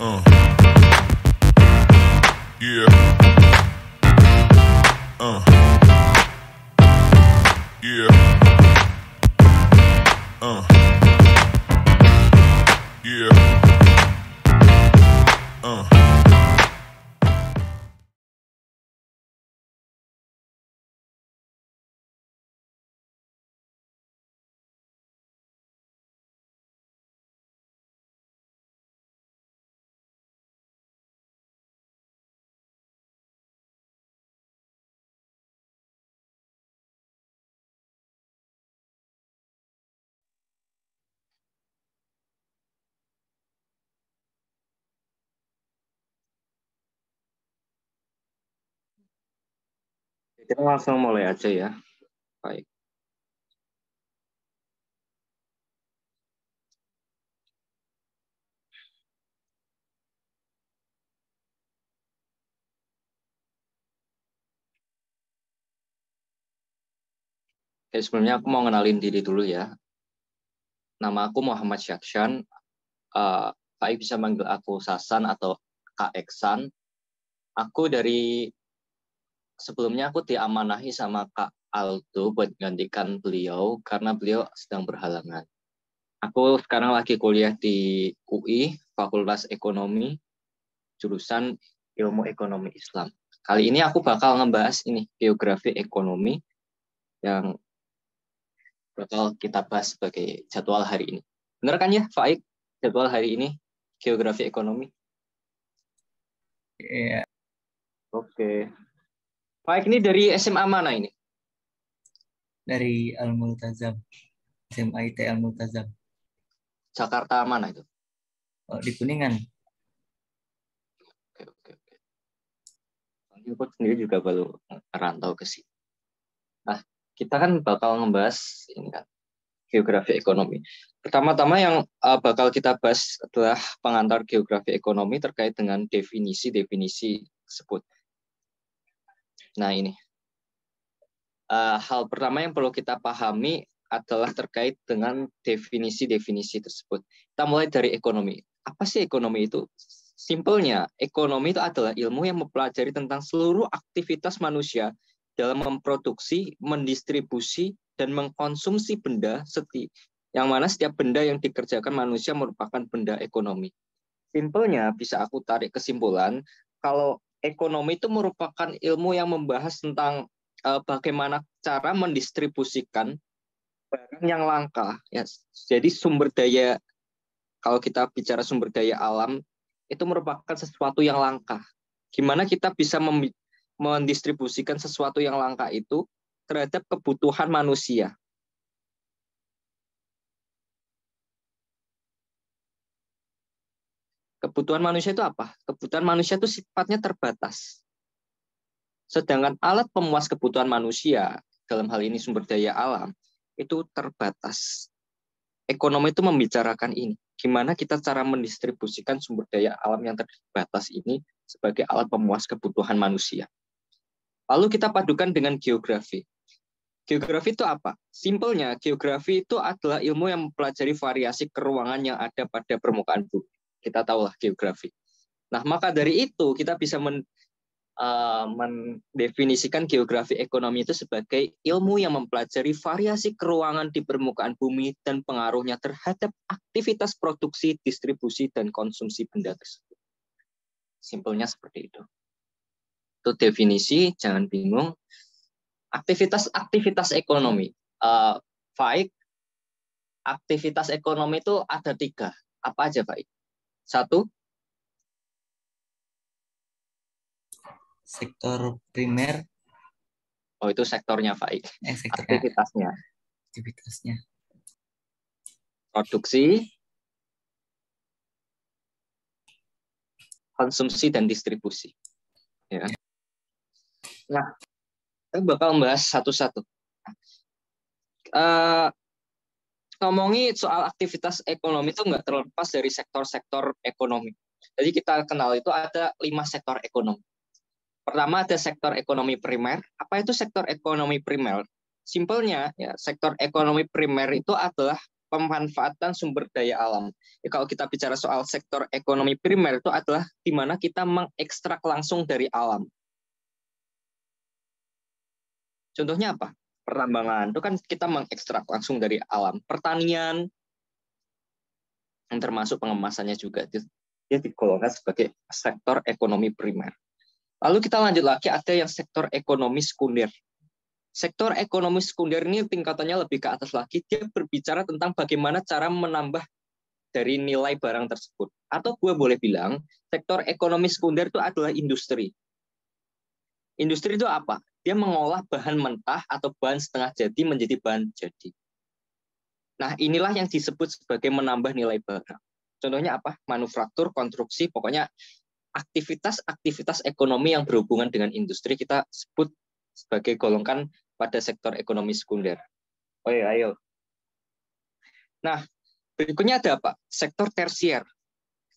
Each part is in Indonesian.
Uh, yeah. Uh, yeah. Uh, yeah. Uh. Kita langsung mulai aja ya. Baik. Oke, sebelumnya aku mau kenalin diri dulu ya. Nama aku Muhammad Syakshan. Kak bisa manggil aku Sasan atau Kak Eksan. Aku sebelumnya aku diamanahi sama Kak Aldo buat gantikan beliau karena beliau sedang berhalangan. Aku sekarang lagi kuliah di UI, Fakultas Ekonomi, jurusan Ilmu Ekonomi Islam. Kali ini aku bakal ngebahas ini, geografi ekonomi yang bakal kita bahas sebagai jadwal hari ini. Benar kan ya, Faik? Jadwal hari ini, geografi ekonomi. Iya. Oke. Faik ini dari SMA mana ini? Dari Al-Multazam, SMA IT Al-Multazam. Jakarta mana itu? Oh, di Kuningan. Oke. Aku sendiri juga baru merantau ke sini. Nah, kita kan bakal ngebahas ini kan, geografi ekonomi. Pertama-tama yang bakal kita bahas adalah pengantar geografi ekonomi terkait dengan definisi-definisi tersebut. Nah, ini. Hal pertama yang perlu kita pahami adalah terkait dengan definisi-definisi tersebut. Kita mulai dari ekonomi. Apa sih ekonomi itu? Simpelnya, ekonomi itu adalah ilmu yang mempelajari tentang seluruh aktivitas manusia dalam memproduksi, mendistribusi, dan mengkonsumsi benda, yang mana setiap benda yang dikerjakan manusia merupakan benda ekonomi. Simpelnya, bisa aku tarik kesimpulan, kalau ekonomi itu merupakan ilmu yang membahas tentang bagaimana cara mendistribusikan barang yang langka. Ya. Jadi sumber daya, kalau kita bicara sumber daya alam, itu merupakan sesuatu yang langka. Gimana kita bisa mendistribusikan sesuatu yang langka itu terhadap kebutuhan manusia. Kebutuhan manusia itu apa? Kebutuhan manusia itu sifatnya terbatas. Sedangkan alat pemuas kebutuhan manusia, dalam hal ini sumber daya alam, itu terbatas. Ekonomi itu membicarakan ini. Gimana kita cara mendistribusikan sumber daya alam yang terbatas ini sebagai alat pemuas kebutuhan manusia. Lalu kita padukan dengan geografi. Geografi itu apa? Simpelnya, geografi itu adalah ilmu yang mempelajari variasi keruangan yang ada pada permukaan bumi. Kita tahulah geografi. Nah, maka dari itu kita bisa mendefinisikan geografi ekonomi itu sebagai ilmu yang mempelajari variasi keruangan di permukaan bumi dan pengaruhnya terhadap aktivitas produksi, distribusi, dan konsumsi benda tersebut. Simpelnya seperti itu. Itu definisi, jangan bingung. Aktivitas ekonomi. Baik, aktivitas ekonomi itu ada 3. Apa aja, Baik? 1, sektor primer. Oh, itu sektornya, Baik. Sektornya. Aktivitasnya. Produksi, konsumsi, dan distribusi. Ya. Nah, kita bakal membahas satu-satu. Ngomongi soal aktivitas ekonomi itu nggak terlepas dari sektor-sektor ekonomi. Jadi kita kenal itu ada 5 sektor ekonomi. Pertama ada sektor ekonomi primer. Apa itu sektor ekonomi primer? Simpelnya, ya, sektor ekonomi primer itu adalah pemanfaatan sumber daya alam. Ya, kalau kita bicara soal sektor ekonomi primer itu adalah di mana kita mengekstrak langsung dari alam. Contohnya apa? Pertambangan itu kan kita mengekstrak langsung dari alam. Pertanian, yang termasuk pengemasannya juga, dia digolongkan sebagai sektor ekonomi primer. Lalu kita lanjut lagi, ada yang sektor ekonomi sekunder. Sektor ekonomi sekunder ini tingkatannya lebih ke atas lagi. Dia berbicara tentang bagaimana cara menambah dari nilai barang tersebut. Atau gue boleh bilang, sektor ekonomi sekunder itu adalah industri. Industri itu apa? Dia mengolah bahan mentah atau bahan setengah jadi menjadi bahan jadi. Nah, inilah yang disebut sebagai menambah nilai barang. Contohnya apa? Manufaktur, konstruksi, pokoknya aktivitas-aktivitas ekonomi yang berhubungan dengan industri kita sebut sebagai golongan pada sektor ekonomi sekunder. Oh ya, ayo. Nah, berikutnya ada apa? Sektor tersier.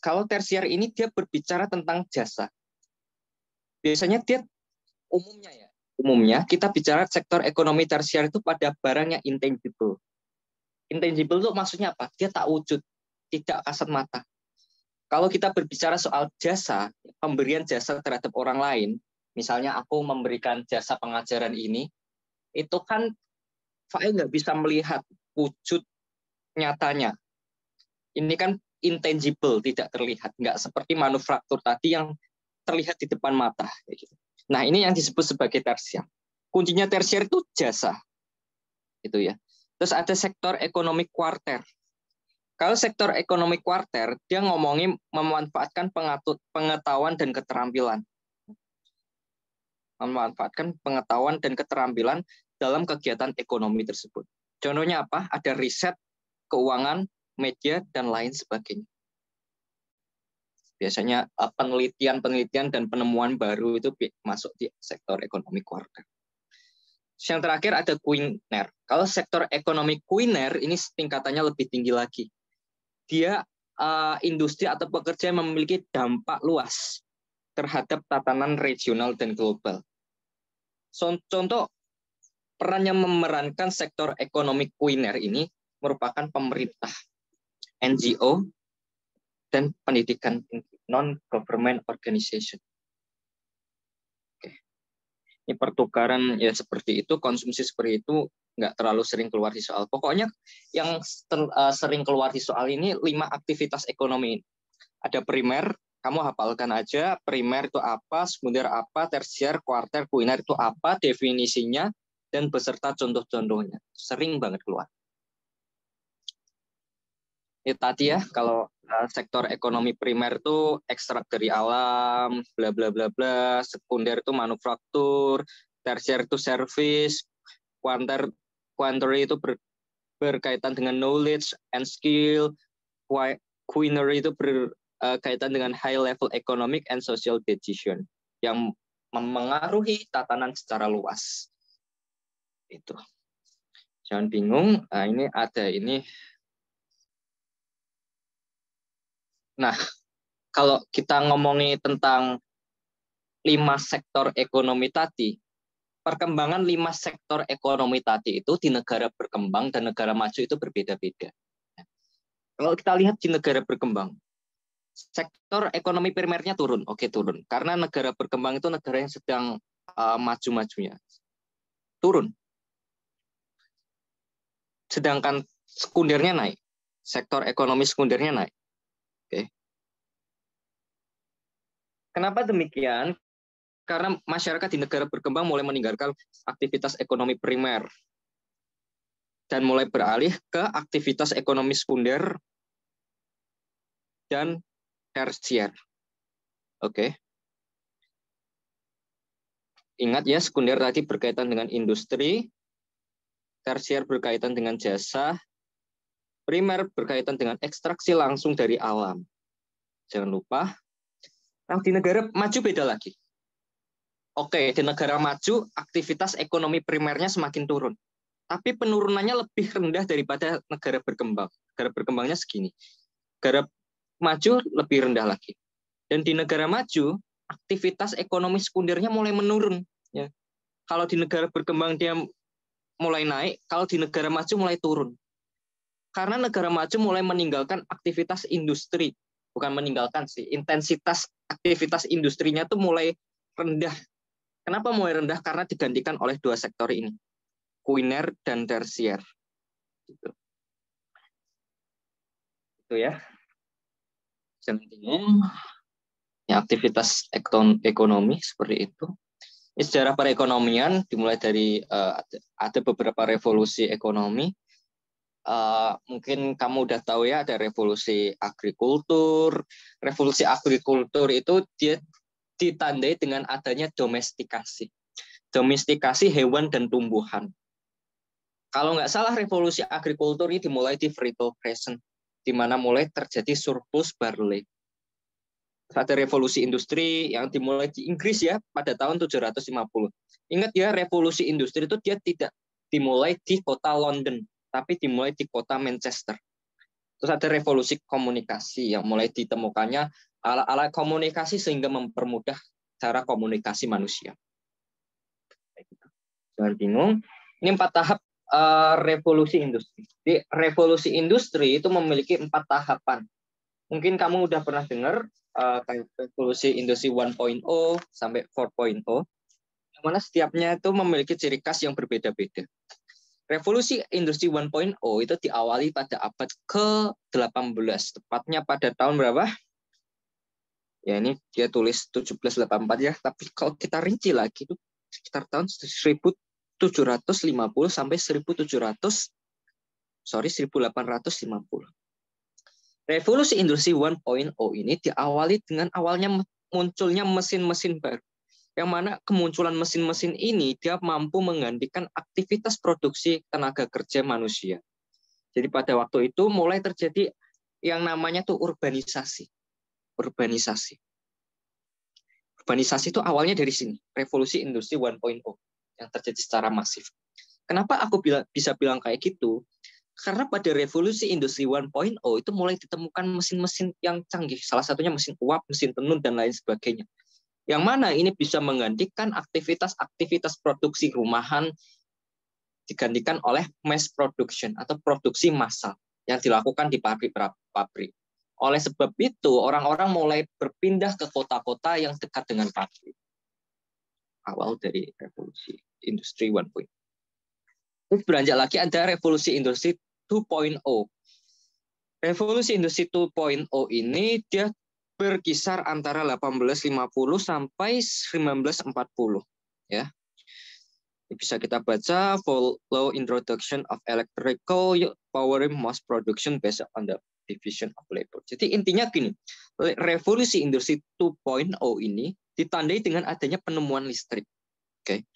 Kalau tersier ini dia berbicara tentang jasa. Biasanya dia umumnya kita bicara sektor ekonomi tersier itu pada barang yang intangible. Intangible itu maksudnya apa? Dia tak wujud, tidak kasat mata. Kalau kita berbicara soal jasa, pemberian jasa terhadap orang lain, misalnya aku memberikan jasa pengajaran ini, itu kan saya nggak bisa melihat wujud nyatanya. Ini kan intangible, tidak terlihat, nggak seperti manufaktur tadi yang terlihat di depan mata. Nah, ini yang disebut sebagai tersier. Kuncinya tersier itu jasa, itu ya. Terus ada sektor ekonomi kuarter. Kalau sektor ekonomi kuarter, dia ngomongin memanfaatkan pengetahuan dan keterampilan. Memanfaatkan pengetahuan dan keterampilan dalam kegiatan ekonomi tersebut. Contohnya apa? Ada riset, keuangan, media, dan lain sebagainya. Biasanya penelitian dan penemuan baru itu masuk di sektor ekonomi kuarter. Yang terakhir ada kuliner. Kalau sektor ekonomi kuliner ini tingkatannya lebih tinggi lagi. Dia industri atau pekerja yang memiliki dampak luas terhadap tatanan regional dan global. Contoh peran yang memerankan sektor ekonomi kuliner ini merupakan pemerintah, NGO, dan pendidikan non-government organization. Oke. Ini pertukaran ya seperti itu, konsumsi seperti itu nggak terlalu sering keluar di soal. Pokoknya yang sering keluar di soal ini 5 aktivitas ekonomi. Ada primer, kamu hafalkan aja, primer itu apa, sekunder apa, tersier, kuarter, kuliner itu apa, definisinya, dan beserta contoh-contohnya. Sering banget keluar. Itu tadi ya, kalau sektor ekonomi primer itu ekstrak dari alam, bla bla bla bla, sekunder itu manufaktur, tersier itu service, quaternary itu berkaitan dengan knowledge and skill, quinary itu berkaitan dengan high level economic and social decision yang memengaruhi tatanan secara luas. Itu. Jangan bingung, nah, ini ada ini. Nah, kalau kita ngomongin tentang 5 sektor ekonomi tadi, perkembangan 5 sektor ekonomi tadi itu di negara berkembang dan negara maju itu berbeda-beda. Kalau kita lihat di negara berkembang, sektor ekonomi primernya turun, oke turun. Karena negara berkembang itu negara yang sedang maju-majunya. Turun. Sedangkan sekundernya naik. Sektor ekonomi sekundernya naik. Oke. Kenapa demikian? Karena masyarakat di negara berkembang mulai meninggalkan aktivitas ekonomi primer dan mulai beralih ke aktivitas ekonomi sekunder dan tersier. Oke. Ingat ya, sekunder tadi berkaitan dengan industri, tersier berkaitan dengan jasa, primer berkaitan dengan ekstraksi langsung dari alam. Jangan lupa. Nah, di negara maju beda lagi. Oke, di negara maju aktivitas ekonomi primernya semakin turun. Tapi penurunannya lebih rendah daripada negara berkembang. Negara berkembangnya segini. Negara maju lebih rendah lagi. Dan di negara maju, aktivitas ekonomi sekundernya mulai menurun. Ya. Kalau di negara berkembang dia mulai naik, kalau di negara maju mulai turun. Karena negara maju mulai meninggalkan aktivitas industri, bukan meninggalkan sih, intensitas aktivitas industrinya tuh mulai rendah. Kenapa mulai rendah? Karena digantikan oleh dua sektor ini, kuiner dan tersier. Gitu. Itu ya. Jangan bingung. Ya, aktivitas ekonomi seperti itu. Sejarah perekonomian dimulai dari ada beberapa revolusi ekonomi. Mungkin kamu udah tahu ya, ada revolusi agrikultur. Revolusi agrikultur itu dia ditandai dengan adanya domestikasi. Domestikasi hewan dan tumbuhan. Kalau nggak salah, revolusi agrikultur ini dimulai di Fertile Crescent, di mana mulai terjadi surplus barley. Ada revolusi industri yang dimulai di Inggris ya pada tahun 750. Ingat ya, revolusi industri itu dia tidak dimulai di kota London, tapi dimulai di kota Manchester. Terus ada revolusi komunikasi yang mulai ditemukannya alat-alat komunikasi sehingga mempermudah cara komunikasi manusia. Jangan bingung. Ini 4 tahap revolusi industri. Jadi revolusi industri itu memiliki 4 tahapan. Mungkin kamu udah pernah dengar kayak revolusi industri 1.0 sampai 4.0, yang mana setiapnya itu memiliki ciri khas yang berbeda-beda. Revolusi industri 1.0 itu diawali pada abad ke-18, tepatnya pada tahun berapa? Ya, ini dia tulis 1784 ya, tapi kalau kita rinci lagi itu sekitar tahun 1750 sampai 1850. Revolusi industri 1.0 ini diawali dengan awalnya munculnya mesin-mesin baru. Yang mana kemunculan mesin-mesin ini dia mampu menggantikan aktivitas produksi tenaga kerja manusia. Jadi pada waktu itu mulai terjadi yang namanya tuh urbanisasi. Urbanisasi itu awalnya dari sini, revolusi industri 1.0 yang terjadi secara masif. Kenapa aku bisa bilang kayak gitu? Karena pada revolusi industri 1.0 itu mulai ditemukan mesin-mesin yang canggih. Salah satunya mesin uap, mesin tenun, dan lain sebagainya. Yang mana ini bisa menggantikan aktivitas produksi rumahan digantikan oleh mass production atau produksi massal yang dilakukan di pabrik-pabrik. Oleh sebab itu, orang-orang mulai berpindah ke kota-kota yang dekat dengan pabrik. Awal dari revolusi industri 1.0. Terus beranjak lagi ada revolusi industri 2.0. Revolusi industri 2.0 ini dia berkisar antara 1850 sampai 1940 ya. Bisa kita baca Follow Introduction of Electrical Powering Mass Production based on the Division of Labor. Jadi intinya gini, revolusi industri 2.0 ini ditandai dengan adanya penemuan listrik. Oke.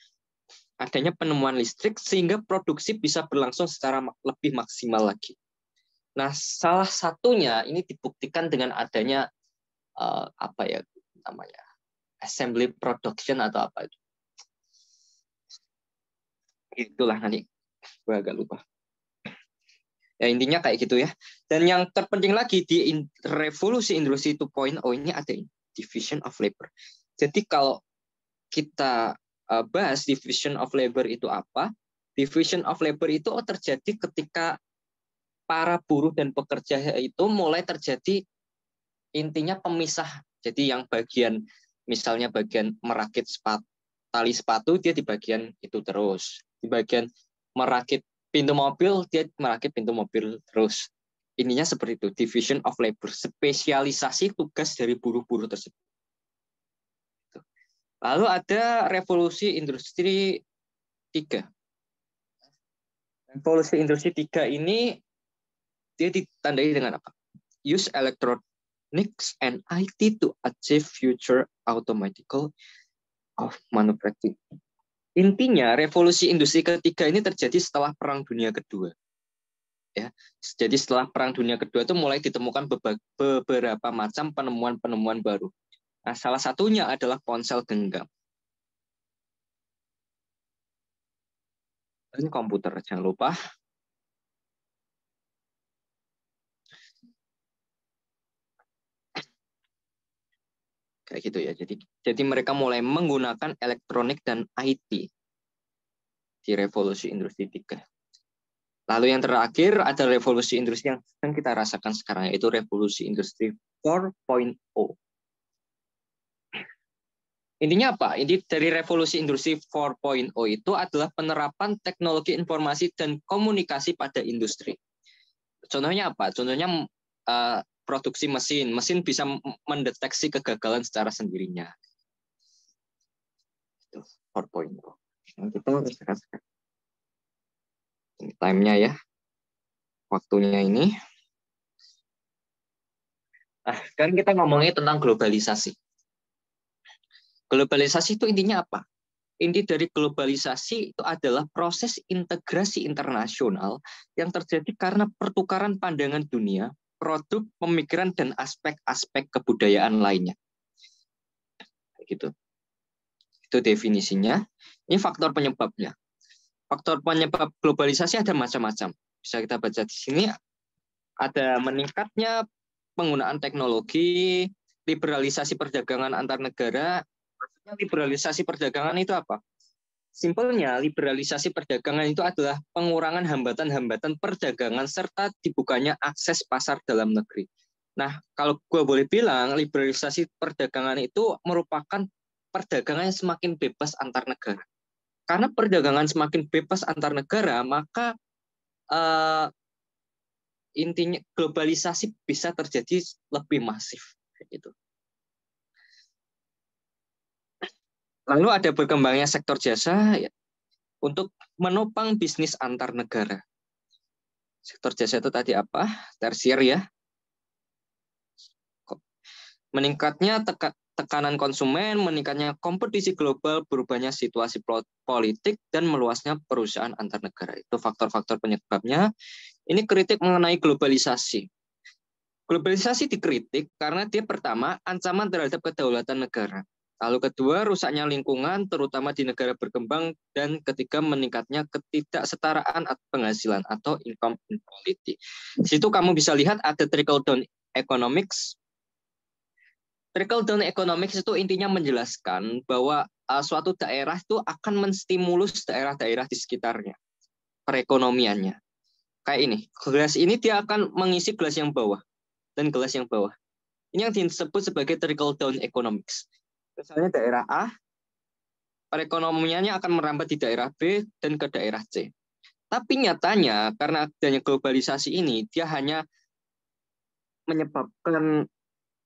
Adanya penemuan listrik sehingga produksi bisa berlangsung secara lebih maksimal lagi. Nah, salah satunya ini dibuktikan dengan adanya apa ya namanya, assembly production atau apa itu. Itulah nanti gue agak lupa. Ya intinya kayak gitu ya. Dan yang terpenting lagi di revolusi industri 2.0 ini ada division of labor. Jadi kalau kita bahas division of labor itu apa? Division of labor itu terjadi ketika para buruh dan pekerja itu mulai terjadi intinya pemisah. Jadi yang bagian misalnya bagian merakit tali sepatu dia di bagian itu terus. Di bagian merakit pintu mobil dia merakit pintu mobil terus. Ininya seperti itu, division of labor, spesialisasi tugas dari buruh-buruh tersebut. Lalu ada revolusi industri 3. Revolusi industri 3 ini dia ditandai dengan apa? Use electronics and IT to achieve future automatical of manufacturing. Intinya revolusi industri ketiga ini terjadi setelah Perang Dunia Kedua. Ya, jadi setelah Perang Dunia Kedua itu mulai ditemukan beberapa macam penemuan-penemuan baru. Nah, salah satunya adalah ponsel genggam. Ini komputer, jangan lupa. Kayak gitu ya. Jadi mereka mulai menggunakan elektronik dan IT di revolusi industri 3. Lalu yang terakhir ada revolusi industri yang sedang kita rasakan sekarang, yaitu revolusi industri 4.0. Intinya apa? Inti dari revolusi industri 4.0 itu adalah penerapan teknologi informasi dan komunikasi pada industri. Contohnya apa? Contohnya produksi mesin. Mesin bisa mendeteksi kegagalan secara sendirinya. Itu 4.0. Kita rasakan. Ini time-nya ya. Waktunya ini. Nah, sekarang kita ngomongin tentang globalisasi. Globalisasi itu intinya apa? Inti dari globalisasi itu adalah proses integrasi internasional yang terjadi karena pertukaran pandangan dunia, produk, pemikiran, dan aspek-aspek kebudayaan lainnya. Gitu. Itu definisinya. Ini faktor penyebabnya. Faktor penyebab globalisasi ada macam-macam. Bisa kita baca di sini. Ada meningkatnya penggunaan teknologi, liberalisasi perdagangan antar negara. Maksudnya liberalisasi perdagangan itu apa? Simpelnya, liberalisasi perdagangan itu adalah pengurangan hambatan-hambatan perdagangan serta dibukanya akses pasar dalam negeri. Nah, kalau gue boleh bilang, liberalisasi perdagangan itu merupakan perdagangan yang semakin bebas antar negara. Karena perdagangan semakin bebas antar negara, maka intinya globalisasi bisa terjadi lebih masif. Gitu. Lalu ada berkembangnya sektor jasa ya, untuk menopang bisnis antar negara. Sektor jasa itu tadi apa? Tersier ya. Meningkatnya tekanan konsumen, meningkatnya kompetisi global, berubahnya situasi politik, dan meluasnya perusahaan antar negara. Itu faktor-faktor penyebabnya. Ini kritik mengenai globalisasi. Globalisasi dikritik karena dia pertama, ancaman terhadap kedaulatan negara. Lalu kedua, rusaknya lingkungan, terutama di negara berkembang. Dan ketiga, meningkatnya ketidaksetaraan penghasilan atau income inequality. Di situ kamu bisa lihat ada trickle down economics. Trickle down economics itu intinya menjelaskan bahwa suatu daerah itu akan menstimulus daerah-daerah di sekitarnya, perekonomiannya. Kayak ini, gelas ini dia akan mengisi gelas yang bawah dan gelas yang bawah. Ini yang disebut sebagai trickle down economics. Misalnya daerah A, perekonomiannya akan merambat di daerah B dan ke daerah C. Tapi nyatanya karena adanya globalisasi ini, dia hanya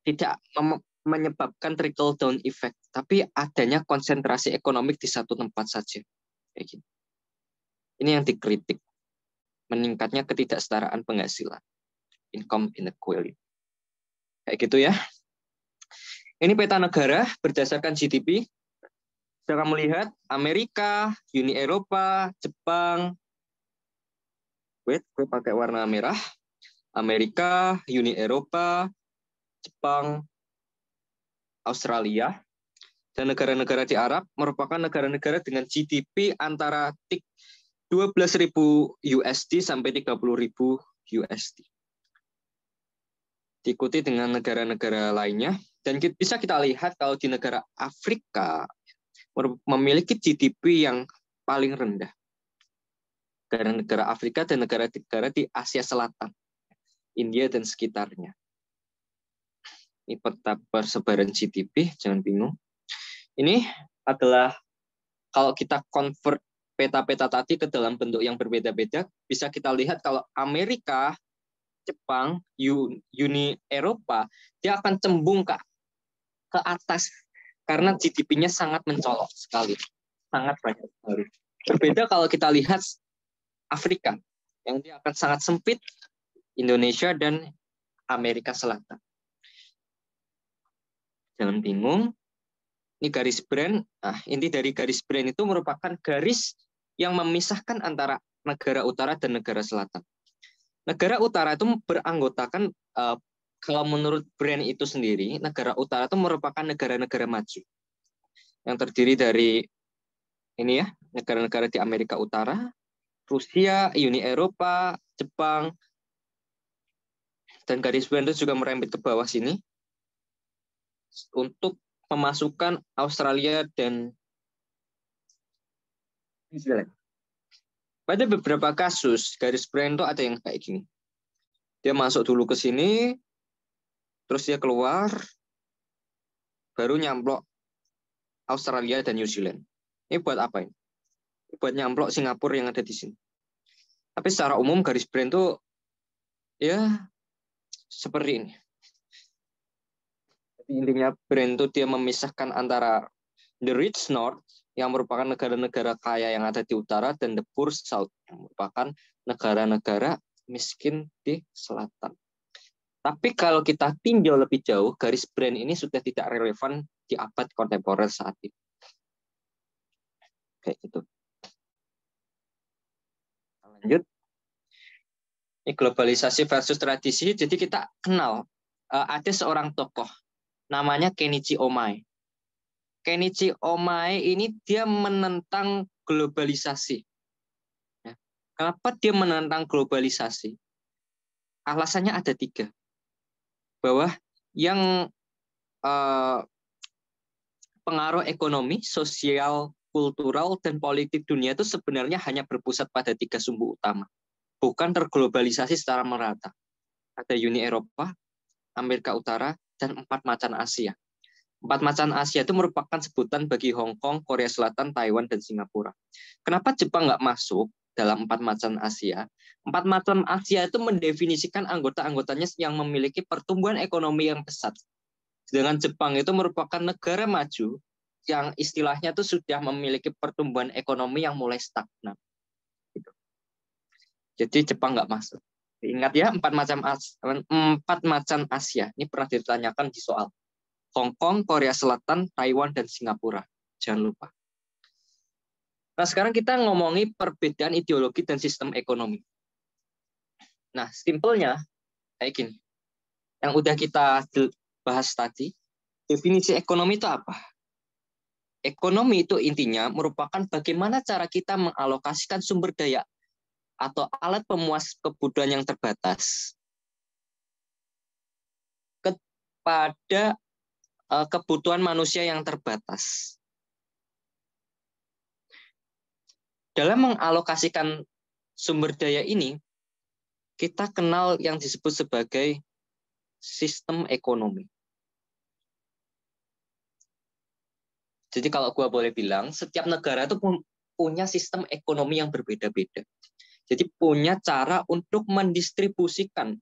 tidak menyebabkan trickle down effect, tapi adanya konsentrasi ekonomi di satu tempat saja. Kayak gitu. Ini yang dikritik, meningkatnya ketidaksetaraan penghasilan, income inequality. Kayak gitu ya. Ini peta negara berdasarkan GDP. Bisa kamu lihat Amerika, Uni Eropa, Jepang. Gue pakai warna merah. Amerika, Uni Eropa, Jepang, Australia, dan negara-negara di Arab merupakan negara-negara dengan GDP antara 12.000 USD sampai 30.000 USD. Diikuti dengan negara-negara lainnya. Dan bisa kita lihat kalau di negara Afrika memiliki GDP yang paling rendah. Negara-negara Afrika dan negara-negara di Asia Selatan, India dan sekitarnya. Ini peta persebaran GDP, jangan bingung. Ini adalah kalau kita convert peta-peta tadi ke dalam bentuk yang berbeda-beda, bisa kita lihat kalau Amerika, Jepang, Uni Eropa, dia akan cembung ke atas karena GDP-nya sangat mencolok sekali, sangat banyak sekali. Berbeda kalau kita lihat Afrika, yang dia akan sangat sempit, Indonesia dan Amerika Selatan. Jangan bingung, ini garis brand. Nah, inti dari garis brand itu merupakan garis yang memisahkan antara negara utara dan negara selatan. Negara utara itu beranggotakan, kalau menurut brand itu sendiri, negara utara itu merupakan negara-negara maju. Yang terdiri dari ini ya, negara-negara di Amerika Utara, Rusia, Uni Eropa, Jepang, dan garis brand itu juga merembet ke bawah sini untuk memasukkan Australia dan New Zealand. Pada beberapa kasus, garis brand itu ada yang kayak gini. Dia masuk dulu ke sini, terus dia keluar, baru nyamplok Australia dan New Zealand. Ini buat apa ini? Buat nyamplok Singapura yang ada di sini. Tapi secara umum garis brand itu ya seperti ini. Jadi intinya brand itu dia memisahkan antara the rich north yang merupakan negara-negara kaya yang ada di utara dan the poor south yang merupakan negara-negara miskin di selatan. Tapi kalau kita tinjau lebih jauh, garis brand ini sudah tidak relevan di abad kontemporer saat ini. Kayak gitu. Lanjut. Ini globalisasi versus tradisi. Jadi kita kenal ada seorang tokoh namanya Kenichi Omae. Kenichi Omae ini dia menentang globalisasi. Ya. Kenapa dia menentang globalisasi? Alasannya ada 3. Bahwa yang pengaruh ekonomi, sosial, kultural, dan politik dunia itu sebenarnya hanya berpusat pada 3 sumbu utama. Bukan terglobalisasi secara merata. Ada Uni Eropa, Amerika Utara, dan 4 macan Asia. 4 macan Asia itu merupakan sebutan bagi Hong Kong, Korea Selatan, Taiwan, dan Singapura. Kenapa Jepang nggak masuk dalam 4 macan Asia? 4 macan Asia itu mendefinisikan anggota-anggotanya yang memiliki pertumbuhan ekonomi yang pesat. Sedangkan Jepang itu merupakan negara maju yang istilahnya itu sudah memiliki pertumbuhan ekonomi yang mulai stagnan. Jadi Jepang nggak masuk. Ingat ya, 4 macan Asia. Ini pernah ditanyakan di soal. Hong Kong, Korea Selatan, Taiwan, dan Singapura. Jangan lupa. Nah, sekarang kita ngomongi perbedaan ideologi dan sistem ekonomi. Nah, simpelnya kayak gini. Yang udah kita bahas tadi, definisi ekonomi itu apa? Ekonomi itu intinya merupakan bagaimana cara kita mengalokasikan sumber daya atau alat pemuas kebutuhan yang terbatas kepada kebutuhan manusia yang terbatas. Dalam mengalokasikan sumber daya ini, kita kenal yang disebut sebagai sistem ekonomi. Jadi kalau gua boleh bilang, setiap negara itu punya sistem ekonomi yang berbeda-beda. Jadi punya cara untuk mendistribusikan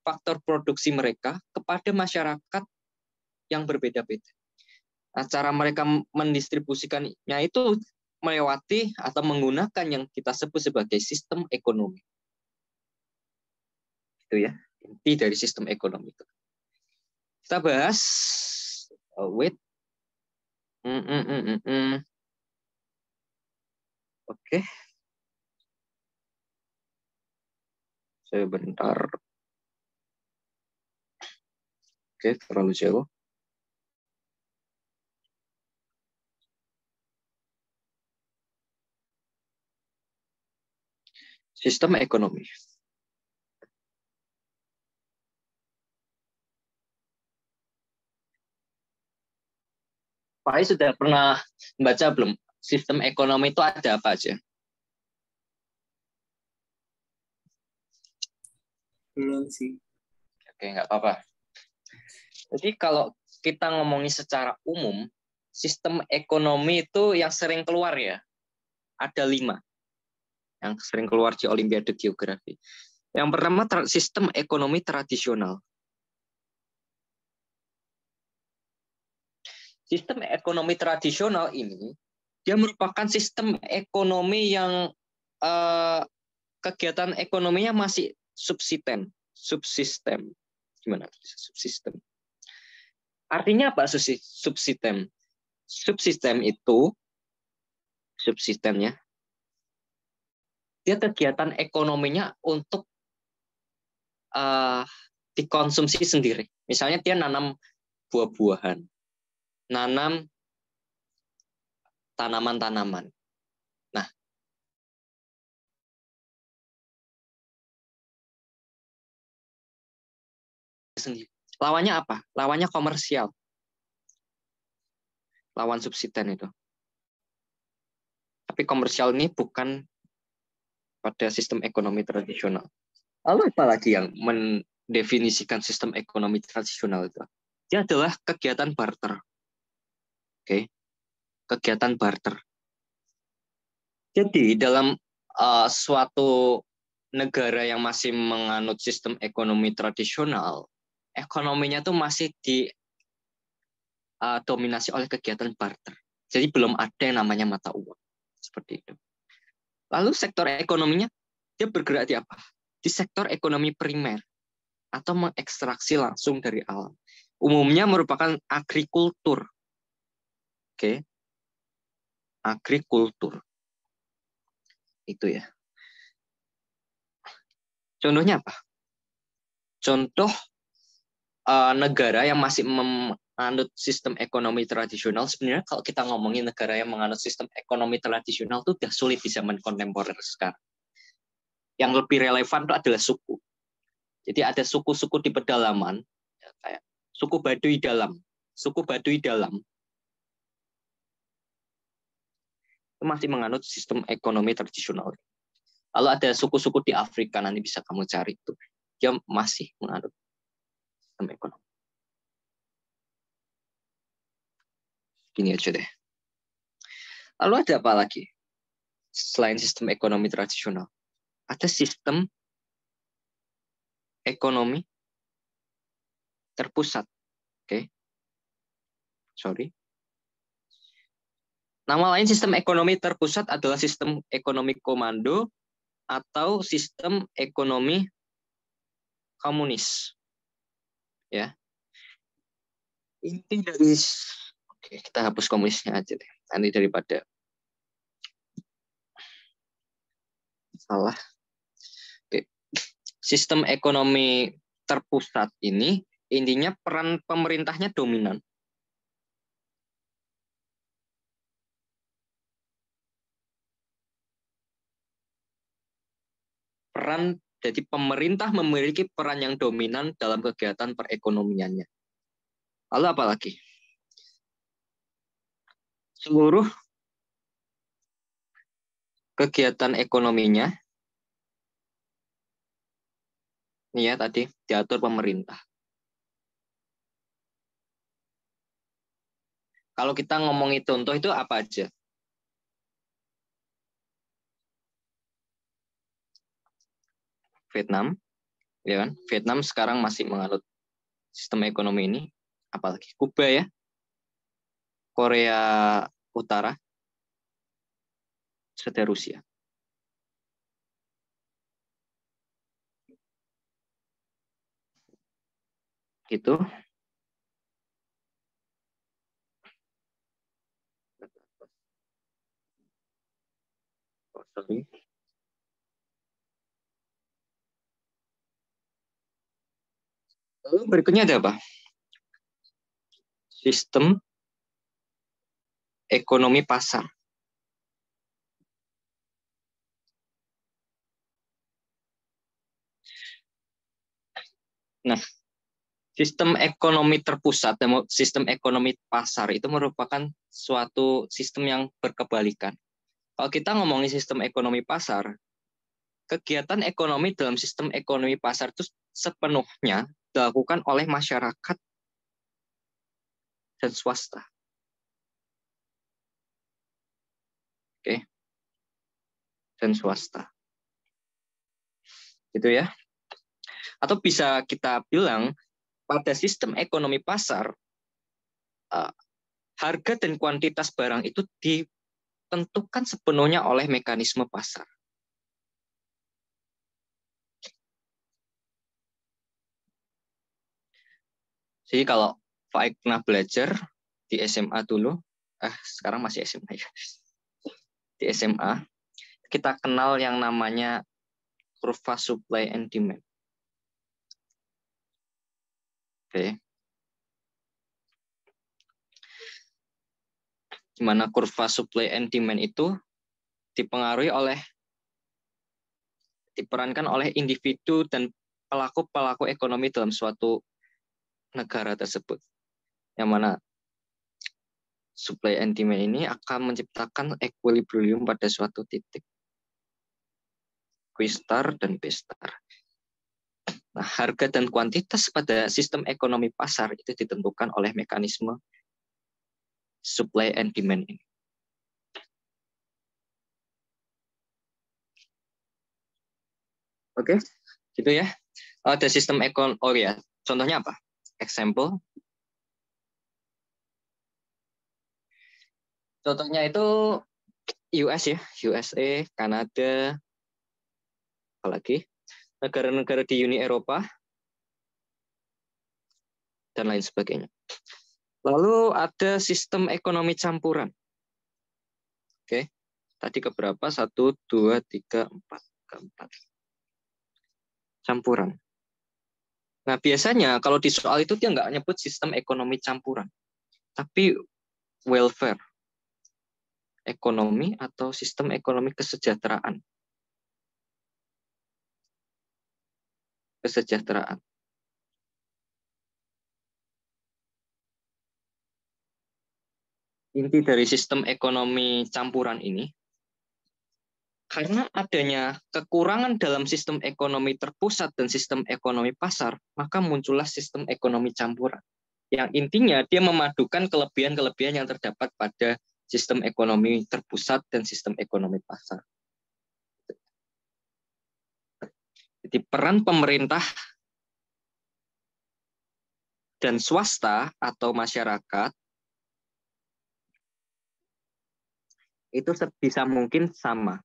faktor produksi mereka kepada masyarakat yang berbeda-beda. Nah, cara mereka mendistribusikannya itu melewati atau menggunakan yang kita sebut sebagai sistem ekonomi. Itu ya, inti dari sistem ekonomi itu. Kita bahas Oke. Sebentar. Oke, terlalu jauh. Sistem ekonomi. Pak sudah pernah membaca belum? Sistem ekonomi itu ada apa aja? Belum sih. Oke, nggak apa-apa. Jadi kalau kita ngomongin secara umum, sistem ekonomi itu yang sering keluar ya, ada 5 yang sering keluar di Olimpiade Geografi. Yang pertama sistem ekonomi tradisional. Sistem ekonomi tradisional ini dia merupakan sistem ekonomi yang kegiatan ekonominya masih subsisten. Gimana? Subsisten. Artinya apa subsisten? Subsisten itu subsistennya dia kegiatan ekonominya untuk dikonsumsi sendiri. Misalnya dia nanam buah-buahan, nanam tanaman-tanaman. Nah, lawannya apa? Lawannya komersial. Lawan subsisten itu. Tapi komersial ini bukan pada sistem ekonomi tradisional. Lalu apa lagi yang mendefinisikan sistem ekonomi tradisional itu? Dia adalah kegiatan barter. Oke, kegiatan barter. Jadi dalam suatu negara yang masih menganut sistem ekonomi tradisional, ekonominya tuh masih didominasi oleh kegiatan barter. Jadi belum ada yang namanya mata uang. Seperti itu. Lalu sektor ekonominya, dia bergerak di apa? Di sektor ekonomi primer atau mengekstraksi langsung dari alam. Umumnya merupakan agrikultur. Oke. Agrikultur. Itu ya. Contohnya apa? Contoh negara yang masih menganut sistem ekonomi tradisional, sebenarnya kalau kita ngomongin negara yang menganut sistem ekonomi tradisional itu udah sulit di zaman kontemporer sekarang. Yang lebih relevan itu adalah suku. Jadi ada suku-suku di pedalaman, kayak suku Baduy Dalam. Suku Baduy Dalam itu masih menganut sistem ekonomi tradisional. Lalu ada suku-suku di Afrika, nanti bisa kamu cari itu. Dia masih menganut sistem ekonomi. Gini aja deh. Lalu ada apa lagi? Selain sistem ekonomi tradisional. Ada sistem ekonomi terpusat. Oke. Sorry. Nama lain sistem ekonomi terpusat adalah sistem ekonomi komando atau sistem ekonomi komunis. Ya. Inti dari kita hapus komunisnya aja deh. Nanti daripada salah. Oke. Sistem ekonomi terpusat ini intinya peran pemerintahnya dominan. Jadi pemerintah memiliki peran yang dominan dalam kegiatan perekonomiannya. Lalu apa lagi? Seluruh kegiatan ekonominya, ini ya tadi diatur pemerintah. Kalau kita ngomongin contoh itu apa aja? Vietnam, ya kan? Vietnam sekarang masih menganut sistem ekonomi ini. Apalagi Kuba ya, Korea Utara, serta Rusia. Gitu. Oh, sorry. Lalu berikutnya ada apa? Sistem ekonomi pasar. Nah, sistem ekonomi terpusat, sistem ekonomi pasar itu merupakan suatu sistem yang berkebalikan. Kalau kita ngomongin sistem ekonomi pasar, kegiatan ekonomi dalam sistem ekonomi pasar itu sepenuhnya dilakukan oleh masyarakat dan swasta. Oke. Dan swasta. Gitu ya. Atau bisa kita bilang pada sistem ekonomi pasar, harga dan kuantitas barang itu ditentukan sepenuhnya oleh mekanisme pasar. Jadi kalau Faik pernah belajar di SMA dulu, sekarang masih SMA ya. Di SMA, kita kenal yang namanya kurva supply and demand. Oke. Di mana kurva supply and demand itu diperankan oleh individu dan pelaku-pelaku ekonomi dalam suatu negara tersebut. Yang mana supply and demand ini akan menciptakan equilibrium pada suatu titik. Q star dan P star. Nah, harga dan kuantitas pada sistem ekonomi pasar itu ditentukan oleh mekanisme supply and demand ini. Oke, gitu ya. Ada sistem contohnya apa? Example. Contohnya itu US ya, USA, Kanada, apalagi negara-negara di Uni Eropa, dan lain sebagainya. Lalu ada sistem ekonomi campuran. Oke, tadi keberapa? 1, 2, 3, 4. Keempat. Campuran. Nah, biasanya kalau di soal itu dia nggak nyebut sistem ekonomi campuran, tapi welfare ekonomi atau sistem ekonomi kesejahteraan. Kesejahteraan. Inti dari sistem ekonomi campuran ini, karena adanya kekurangan dalam sistem ekonomi terpusat dan sistem ekonomi pasar, maka muncullah sistem ekonomi campuran. Yang intinya dia memadukan kelebihan-kelebihan yang terdapat pada sistem ekonomi terpusat dan sistem ekonomi pasar. Jadi peran pemerintah dan swasta atau masyarakat itu sebisa mungkin sama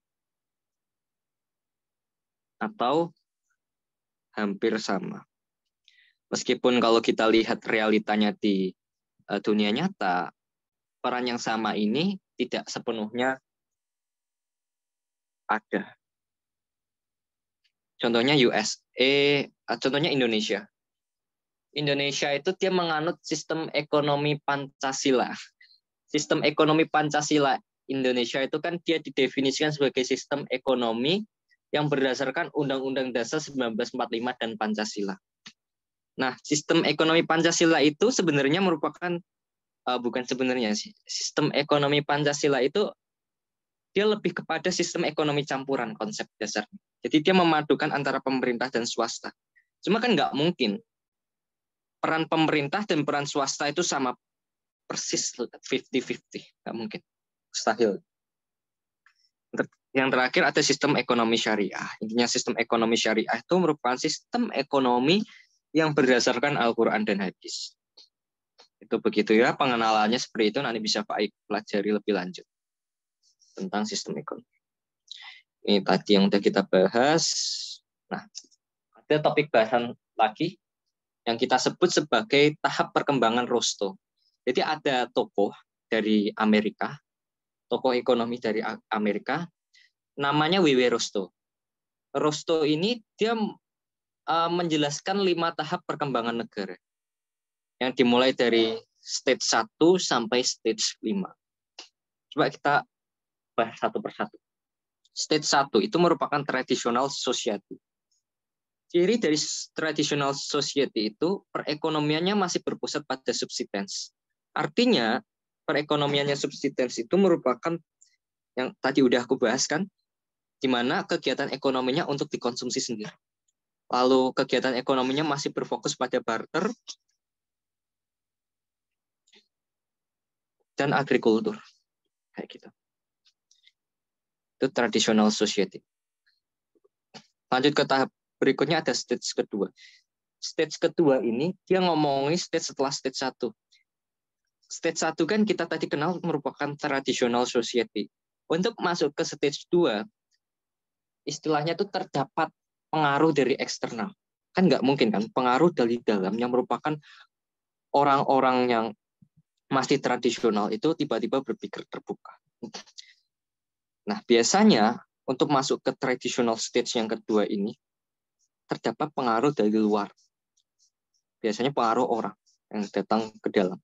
atau hampir sama. Meskipun kalau kita lihat realitanya di dunia nyata, peran yang sama ini tidak sepenuhnya ada. Contohnya USA, contohnya Indonesia. Indonesia itu dia menganut sistem ekonomi Pancasila. Sistem ekonomi Pancasila Indonesia itu kan dia didefinisikan sebagai sistem ekonomi yang berdasarkan Undang-Undang Dasar 1945 dan Pancasila. Nah, sistem ekonomi Pancasila itu sebenarnya merupakan bukan sebenarnya sih. Sistem ekonomi Pancasila itu dia lebih kepada sistem ekonomi campuran konsep dasarnya. Jadi dia memadukan antara pemerintah dan swasta. Cuma kan nggak mungkin peran pemerintah dan peran swasta itu sama persis 50-50. Nggak mungkin. Mustahil. Yang terakhir ada sistem ekonomi syariah. Intinya sistem ekonomi syariah itu merupakan sistem ekonomi yang berdasarkan Al-Quran dan hadis. Itu begitu ya, pengenalannya seperti itu, nanti bisa Pak Aik pelajari lebih lanjut tentang sistem ekonomi. Ini tadi yang sudah kita bahas. Nah, ada topik bahasan lagi yang kita sebut sebagai tahap perkembangan Rostow. Jadi ada tokoh dari Amerika, tokoh ekonomi dari Amerika, namanya W.W. Rostow. Rostow ini dia menjelaskan 5 tahap perkembangan negara yang dimulai dari stage 1 sampai stage 5. Coba kita bahas satu persatu. Stage 1 itu merupakan traditional society. Ciri dari traditional society itu perekonomiannya masih berpusat pada subsistence. Artinya perekonomiannya subsistence itu merupakan yang tadi udah aku bahas kan, di mana kegiatan ekonominya untuk dikonsumsi sendiri. Lalu kegiatan ekonominya masih berfokus pada barter dan agrikultur. Kayak gitu. Itu traditional society. Lanjut ke tahap berikutnya ada stage kedua. Stage kedua ini dia ngomongin stage setelah stage 1. Stage 1 kan kita tadi kenal merupakan traditional society. Untuk masuk ke stage 2, istilahnya itu terdapat pengaruh dari eksternal. Kan nggak mungkin kan, pengaruh dari dalam yang merupakan orang-orang yang masih tradisional itu tiba-tiba berpikir terbuka. Nah, biasanya untuk masuk ke traditional stage yang kedua ini, terdapat pengaruh dari luar. Biasanya pengaruh orang yang datang ke dalam.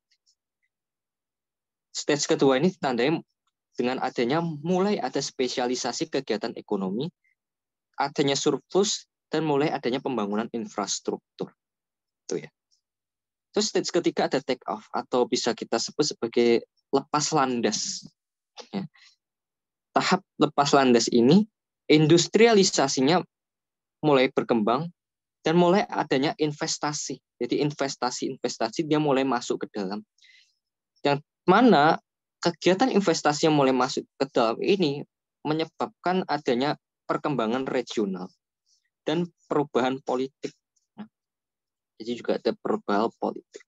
Stage kedua ini ditandai dengan adanya mulai ada spesialisasi kegiatan ekonomi, adanya surplus, dan mulai adanya pembangunan infrastruktur. Itu ya. Terus stage ketiga ada take off, atau bisa kita sebut sebagai lepas landas. Ya. Tahap lepas landas ini industrialisasinya mulai berkembang dan mulai adanya investasi. Jadi investasi dia mulai masuk ke dalam. Yang mana kegiatan investasi yang mulai masuk ke dalam ini menyebabkan adanya perkembangan regional dan perubahan politik. Jadi juga ada perubahan politik.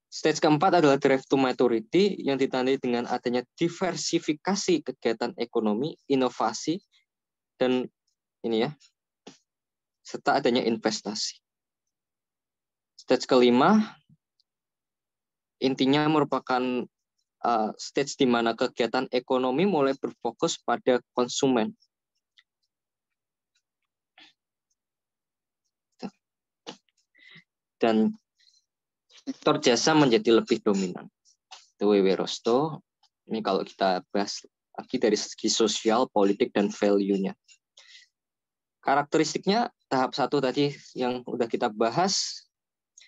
Stage keempat adalah drive to maturity yang ditandai dengan adanya diversifikasi kegiatan ekonomi, inovasi, dan ini ya, serta adanya investasi. Stage kelima intinya merupakan stage di mana kegiatan ekonomi mulai berfokus pada konsumen. Dan sektor jasa menjadi lebih dominan. W.W. Rostow, ini kalau kita bahas lagi dari segi sosial, politik, dan value-nya. Karakteristiknya tahap 1 tadi yang udah kita bahas.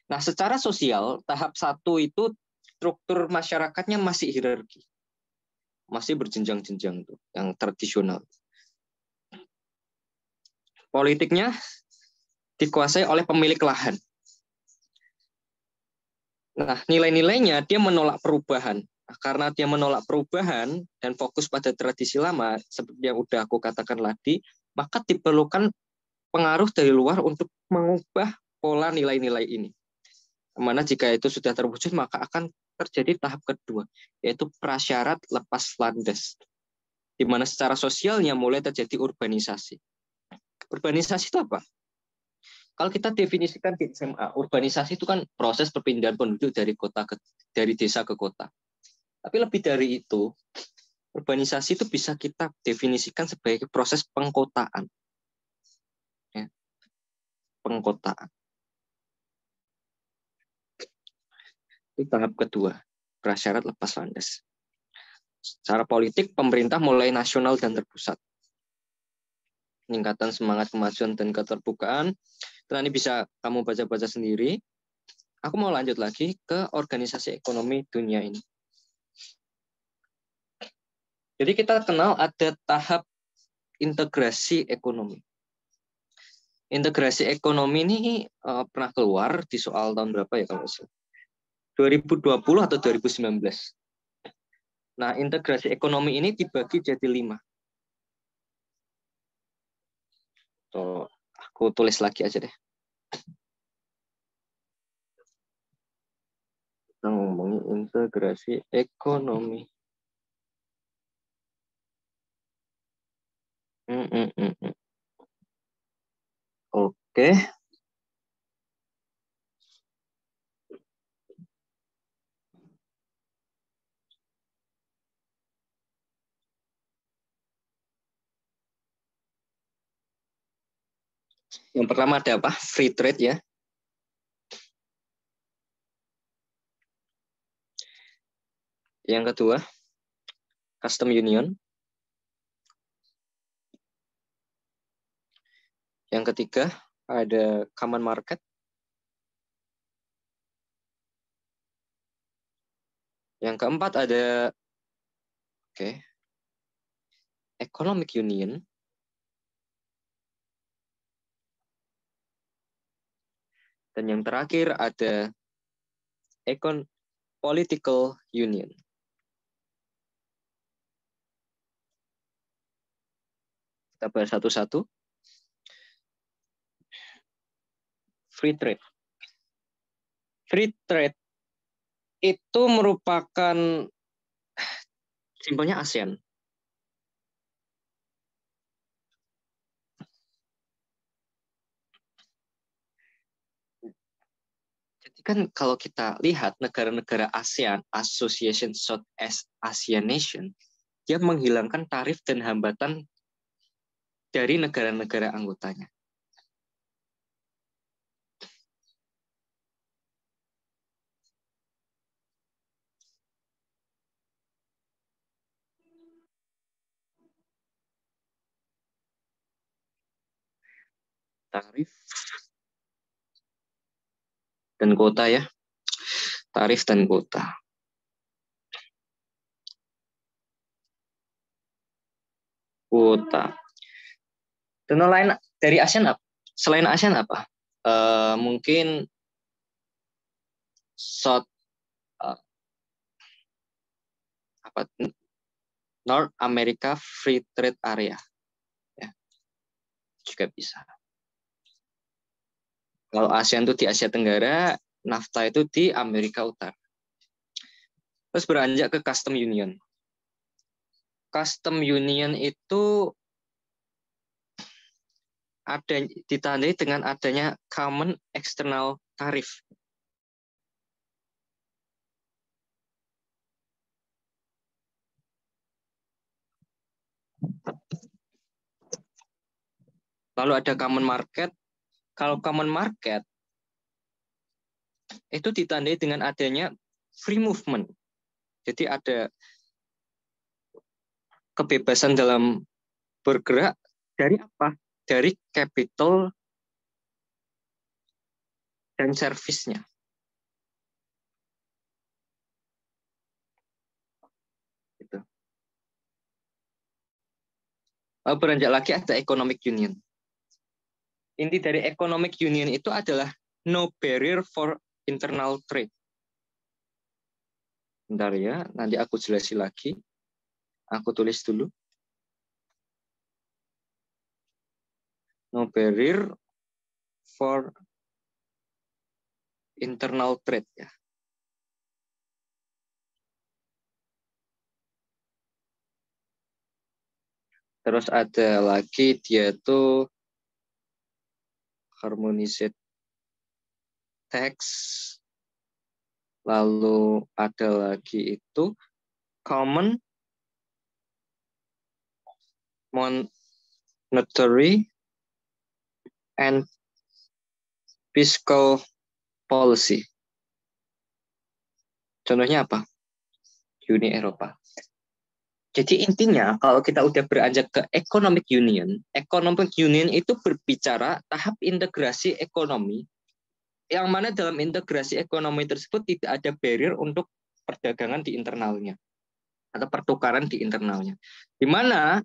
Nah, secara sosial, tahap 1 itu struktur masyarakatnya masih hierarki. Masih berjenjang-jenjang tuh, yang tradisional. Politiknya dikuasai oleh pemilik lahan. Nah, nilai-nilainya dia menolak perubahan. Nah, karena dia menolak perubahan dan fokus pada tradisi lama, seperti yang udah aku katakan tadi, maka diperlukan pengaruh dari luar untuk mengubah pola nilai-nilai ini. Mana jika itu sudah terwujud, maka akan terjadi tahap kedua, yaitu prasyarat lepas landas. Di mana secara sosialnya mulai terjadi urbanisasi. Urbanisasi itu apa? Kalau kita definisikan di SMA, urbanisasi itu kan proses perpindahan penduduk dari desa ke kota. Tapi lebih dari itu, urbanisasi itu bisa kita definisikan sebagai proses pengkotaan. Ya, pengkotaan. Itu tahap kedua, prasyarat lepas landas. Secara politik, pemerintah mulai nasional dan terpusat. Peningkatan semangat kemajuan dan keterbukaan. Ini bisa kamu baca-baca sendiri. Aku mau lanjut lagi ke organisasi ekonomi dunia ini. Jadi kita kenal ada tahap integrasi ekonomi. Integrasi ekonomi ini pernah keluar di soal tahun berapa ya kalau misalnya? 2020 atau 2019. Nah, integrasi ekonomi ini dibagi jadi 5. Tuh, aku tulis lagi aja deh. Kita ngomongin integrasi ekonomi. Oke. Yang pertama ada apa? Free trade ya. Yang kedua, custom union. Yang ketiga, ada common market. Yang keempat ada economic union. Dan yang terakhir ada political union. Kita bahas satu-satu. Free trade. Free trade itu merupakan simbolnya ASEAN. Jadi kan kalau kita lihat negara-negara ASEAN, Association Southeast Asian Nation, dia menghilangkan tarif dan hambatan dari negara-negara anggotanya. Tarif dan kuota ya. Tarif dan kuota. Kuota. Contoh lain dari ASEAN apa? Selain ASEAN apa? Mungkin South eh, apa North America Free Trade Area, ya, juga bisa. Kalau ASEAN itu di Asia Tenggara, NAFTA itu di Amerika Utara. Terus beranjak ke Custom Union. Custom Union itu ditandai dengan adanya Common External Tariff. Lalu ada Common Market. Kalau Common Market itu ditandai dengan adanya free movement. Jadi ada kebebasan dalam bergerak dari apa? Dari capital dan service-nya. Gitu. Lalu beranjak lagi ada Economic Union. Inti dari Economic Union itu adalah no barrier for internal trade. Bentar ya, nanti aku jelasin lagi. Aku tulis dulu. No barrier for internal trade, ya. Terus ada lagi dia tuh harmonized tax. Lalu ada lagi itu common monetary and fiscal policy. Contohnya apa? Uni Eropa. Jadi intinya kalau kita udah beranjak ke economic union itu berbicara tahap integrasi ekonomi, yang mana dalam integrasi ekonomi tersebut tidak ada barrier untuk perdagangan di internalnya atau pertukaran di internalnya. Di mana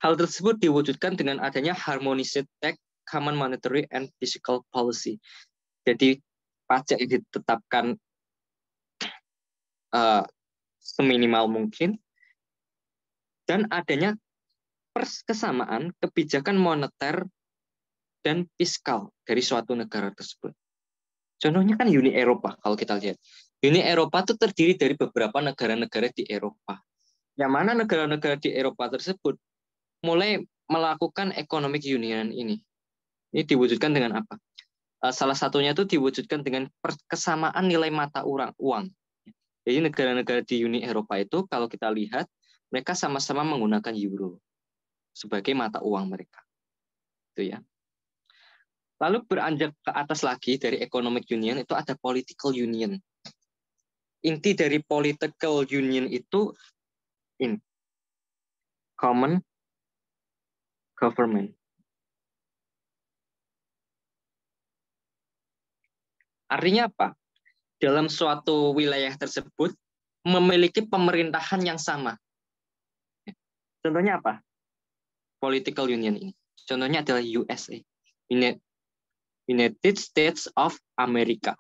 hal tersebut diwujudkan dengan adanya harmonized tax, common monetary and fiscal policy. Jadi pajak yang ditetapkan seminimal mungkin, dan adanya kesamaan kebijakan moneter dan fiskal dari suatu negara tersebut. Contohnya kan Uni Eropa, kalau kita lihat. Uni Eropa itu terdiri dari beberapa negara-negara di Eropa. Yang mana negara-negara di Eropa tersebut mulai melakukan economic union ini. Ini diwujudkan dengan apa? Salah satunya itu diwujudkan dengan kesamaan nilai mata uang. Jadi negara-negara di Uni Eropa itu kalau kita lihat, mereka sama-sama menggunakan euro sebagai mata uang mereka. Itu ya. Lalu beranjak ke atas lagi dari economic union itu ada political union. Inti dari political union itu common government. Artinya apa? Dalam suatu wilayah tersebut memiliki pemerintahan yang sama. Contohnya apa? Political union ini. Contohnya adalah USA. United States of America.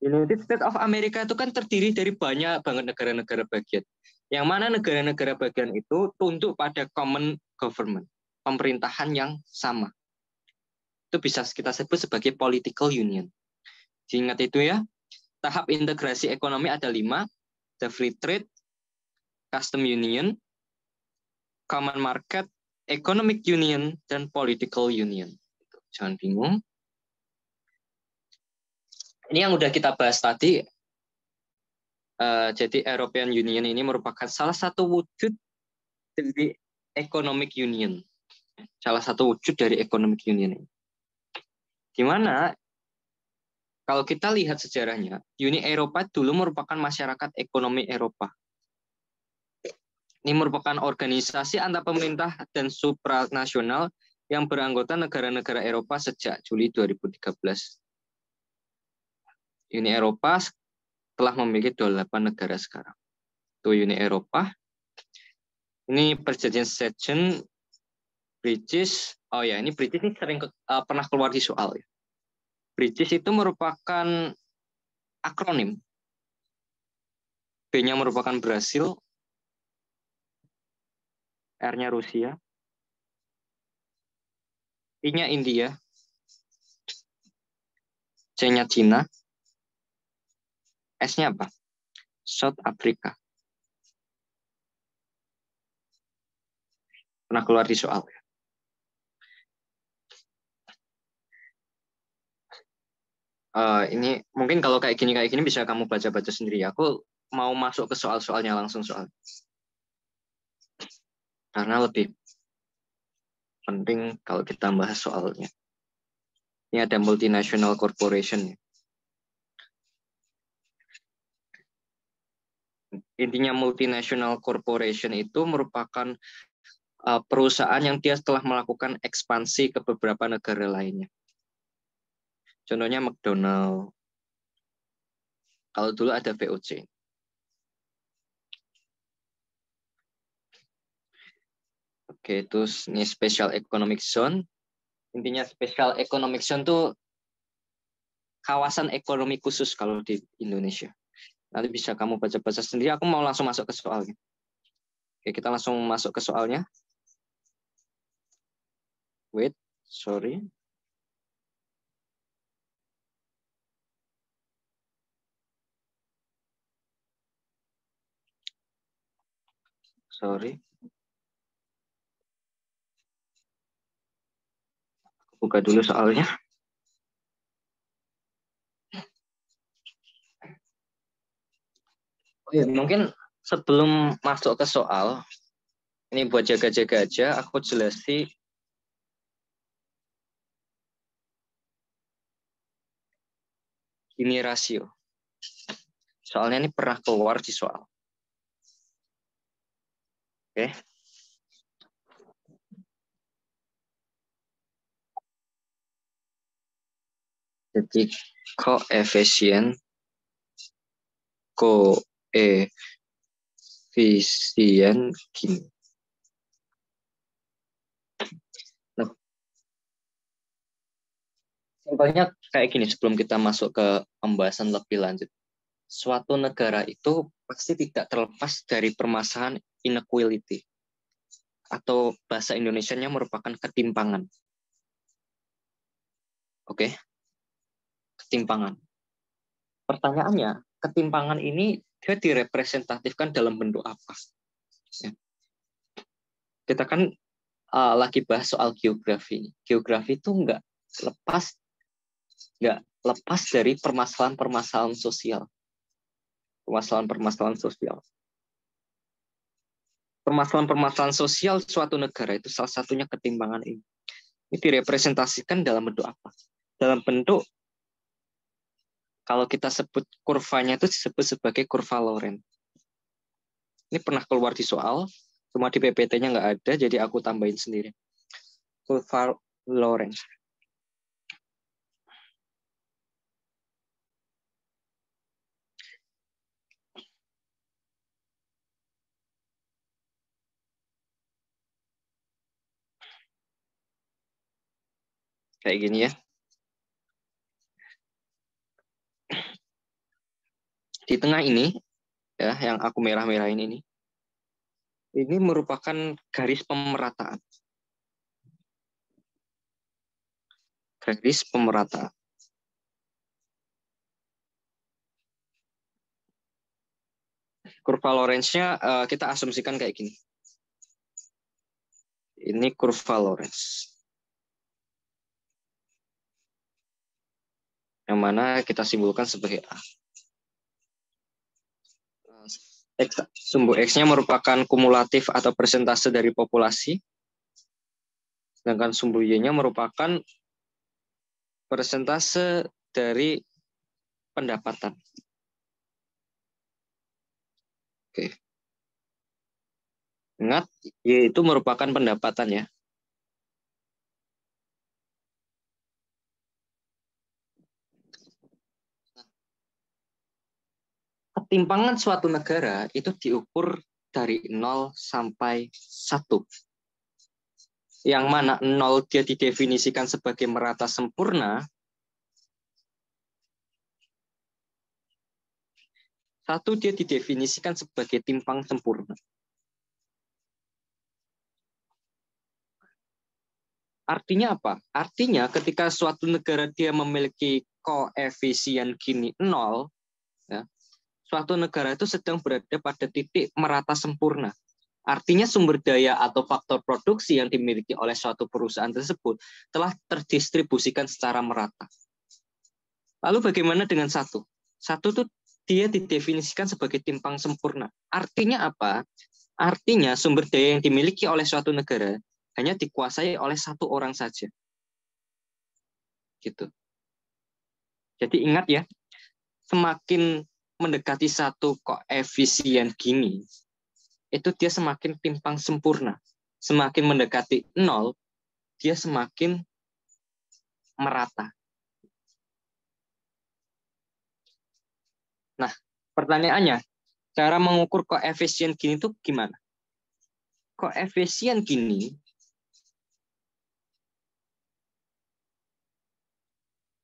United States of America itu kan terdiri dari banyak banget negara-negara bagian. Yang mana negara-negara bagian itu tunduk pada common government, pemerintahan yang sama. Itu bisa kita sebut sebagai political union. Ingat itu ya, tahap integrasi ekonomi ada 5, the free trade, custom union, common market, economic union, dan political union. Jangan bingung. Ini yang udah kita bahas tadi. Jadi European Union ini merupakan salah satu wujud dari economic union. Salah satu wujud dari economic union. Di mana kalau kita lihat sejarahnya, Uni Eropa dulu merupakan masyarakat ekonomi Eropa. Ini merupakan organisasi antar pemerintah dan supranasional yang beranggota negara-negara Eropa sejak Juli 2013. Uni Eropa telah memiliki 28 negara sekarang. Itu Uni Eropa. Ini perjanjian Schengen, British, Oh ya, ini British ini sering pernah keluar di soal ya. British itu merupakan akronim. B-nya merupakan Brasil, R-nya Rusia, I-nya India, C-nya Cina, S-nya apa? South Africa. Pernah keluar di soal. Ini mungkin kalau kayak gini bisa kamu baca-baca sendiri. Aku mau masuk ke soal-soalnya langsung soal. Karena lebih penting kalau kita bahas soalnya. Ini ada multinational corporation. Intinya multinational corporation itu merupakan perusahaan yang dia telah melakukan ekspansi ke beberapa negara lainnya. Contohnya McDonald. Kalau dulu ada VOC. Oke, terus ini Special Economic Zone. Intinya Special Economic Zone itu kawasan ekonomi khusus kalau di Indonesia. Nanti bisa kamu baca-baca sendiri. Aku mau langsung masuk ke soalnya. Oke, kita langsung masuk ke soalnya. Wait, sorry. Sorry. Buka dulu soalnya. Oh ya, mungkin sebelum masuk ke soal, ini buat jaga-jaga aja, aku jelasin ini rasio. Soalnya ini pernah keluar di soal. Oke. Jadi koefisien gini. Nah, simpelnya kayak gini sebelum kita masuk ke pembahasan lebih lanjut. Suatu negara itu pasti tidak terlepas dari permasalahan inequality atau bahasa Indonesianya merupakan ketimpangan. Oke, ketimpangan. Pertanyaannya, ketimpangan ini dia direpresentatifkan dalam bentuk apa? Ya. Kita kan lagi bahas soal geografi. Geografi itu nggak lepas dari permasalahan-permasalahan sosial. Permasalahan-permasalahan sosial. Permasalahan-permasalahan sosial suatu negara itu salah satunya ketimpangan ini. Ini direpresentasikan dalam bentuk apa? Dalam bentuk, kalau kita sebut kurvanya itu disebut sebagai kurva Lorenz. Ini pernah keluar di soal, cuma di PPT-nya nggak ada, jadi aku tambahin sendiri. Kurva Lorenz. Kayak gini ya. Di tengah ini, ya, yang aku merah-merahin ini merupakan garis pemerataan. Garis pemerataan. Kurva Lorenz-nya kita asumsikan kayak gini. Ini kurva Lorenz. Yang mana kita simbolkan sebagai A. Sumbu X-nya merupakan kumulatif atau persentase dari populasi. Sedangkan sumbu Y-nya merupakan persentase dari pendapatan. Oke. Ingat, Y itu merupakan pendapatan ya. Ketimpangan suatu negara itu diukur dari 0 sampai 1. yang mana 0 dia didefinisikan sebagai merata sempurna, 1 dia didefinisikan sebagai timpang sempurna. Artinya apa? Artinya ketika suatu negara dia memiliki koefisien Gini 0, ya, suatu negara itu sedang berada pada titik merata sempurna. Artinya sumber daya atau faktor produksi yang dimiliki oleh suatu perusahaan tersebut telah terdistribusikan secara merata. Lalu bagaimana dengan 1? 1 itu dia didefinisikan sebagai timpang sempurna. Artinya apa? Artinya sumber daya yang dimiliki oleh suatu negara hanya dikuasai oleh 1 orang saja. Gitu. Jadi ingat ya, semakin mendekati 1 koefisien Gini, itu dia semakin timpang sempurna. Semakin mendekati 0, dia semakin merata. Nah, pertanyaannya, cara mengukur koefisien Gini itu gimana? Koefisien Gini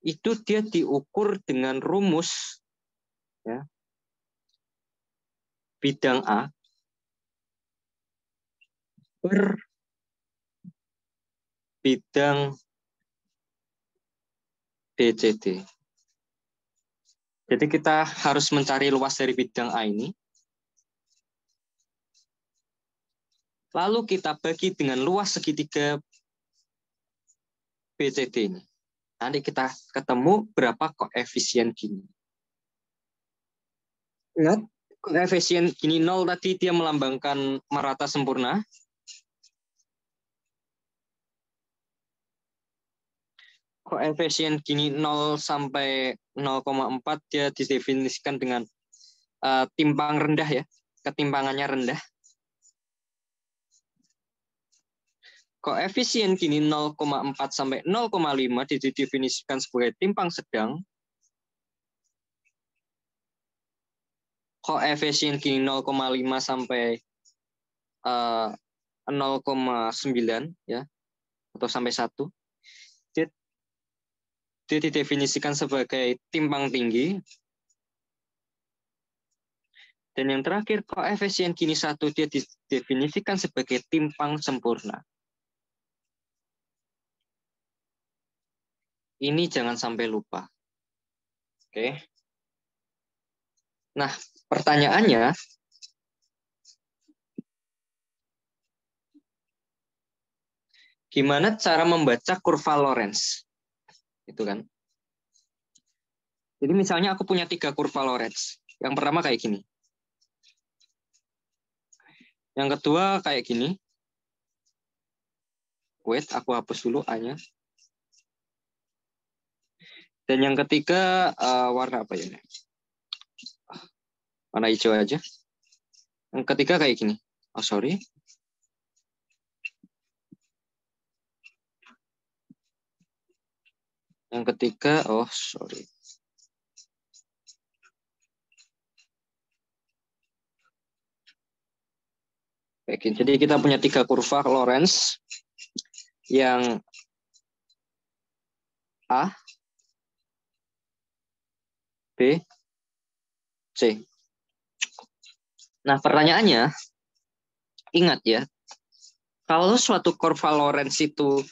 itu dia diukur dengan rumus, ya, bidang A per bidang BCD. Jadi kita harus mencari luas dari bidang A ini. Lalu kita bagi dengan luas segitiga BCD ini. Nanti kita ketemu berapa koefisien Gini. Ingat, koefisien Gini 0 tadi dia melambangkan merata sempurna. Koefisien Gini 0 sampai 0,4 dia didefinisikan dengan timpang rendah, ya, ketimpangannya rendah. Koefisien Gini 0,4 sampai 0,5 didefinisikan sebagai timpang sedang. Koefisien Gini 0,5 sampai 0,9, ya, atau sampai 1. Dia didefinisikan sebagai timpang tinggi. Dan yang terakhir, koefisien Gini 1 dia didefinisikan sebagai timpang sempurna. Ini jangan sampai lupa. Oke. Nah, pertanyaannya, gimana cara membaca kurva Lorenz? Itu kan. Jadi misalnya aku punya 3 kurva Lorenz. Yang pertama kayak gini. Yang kedua kayak gini. Wait, aku hapus dulu A-nya. Dan yang ketiga warna apa ya? Warna hijau aja. Yang ketiga kayak gini. Oh, sorry. Yang ketiga, oh sorry. Oke, jadi kita punya 3 kurva Lorenz yang A, B, C. Nah, pertanyaannya, ingat ya, kalau suatu kurva Lorenz itu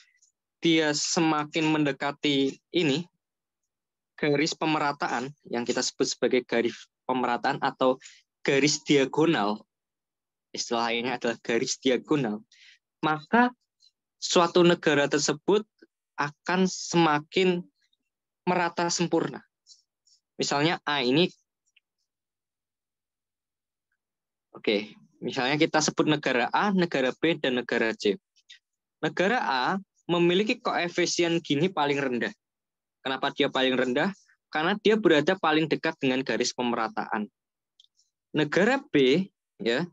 dia semakin mendekati ini, garis pemerataan, yang kita sebut sebagai garis pemerataan atau garis diagonal, istilah lainnya adalah garis diagonal, maka suatu negara tersebut akan semakin merata sempurna. Misalnya A ini, oke, misalnya kita sebut negara A, negara B, dan negara C. Negara A memiliki koefisien Gini paling rendah. Kenapa dia paling rendah? Karena dia berada paling dekat dengan garis pemerataan. Negara B, ya,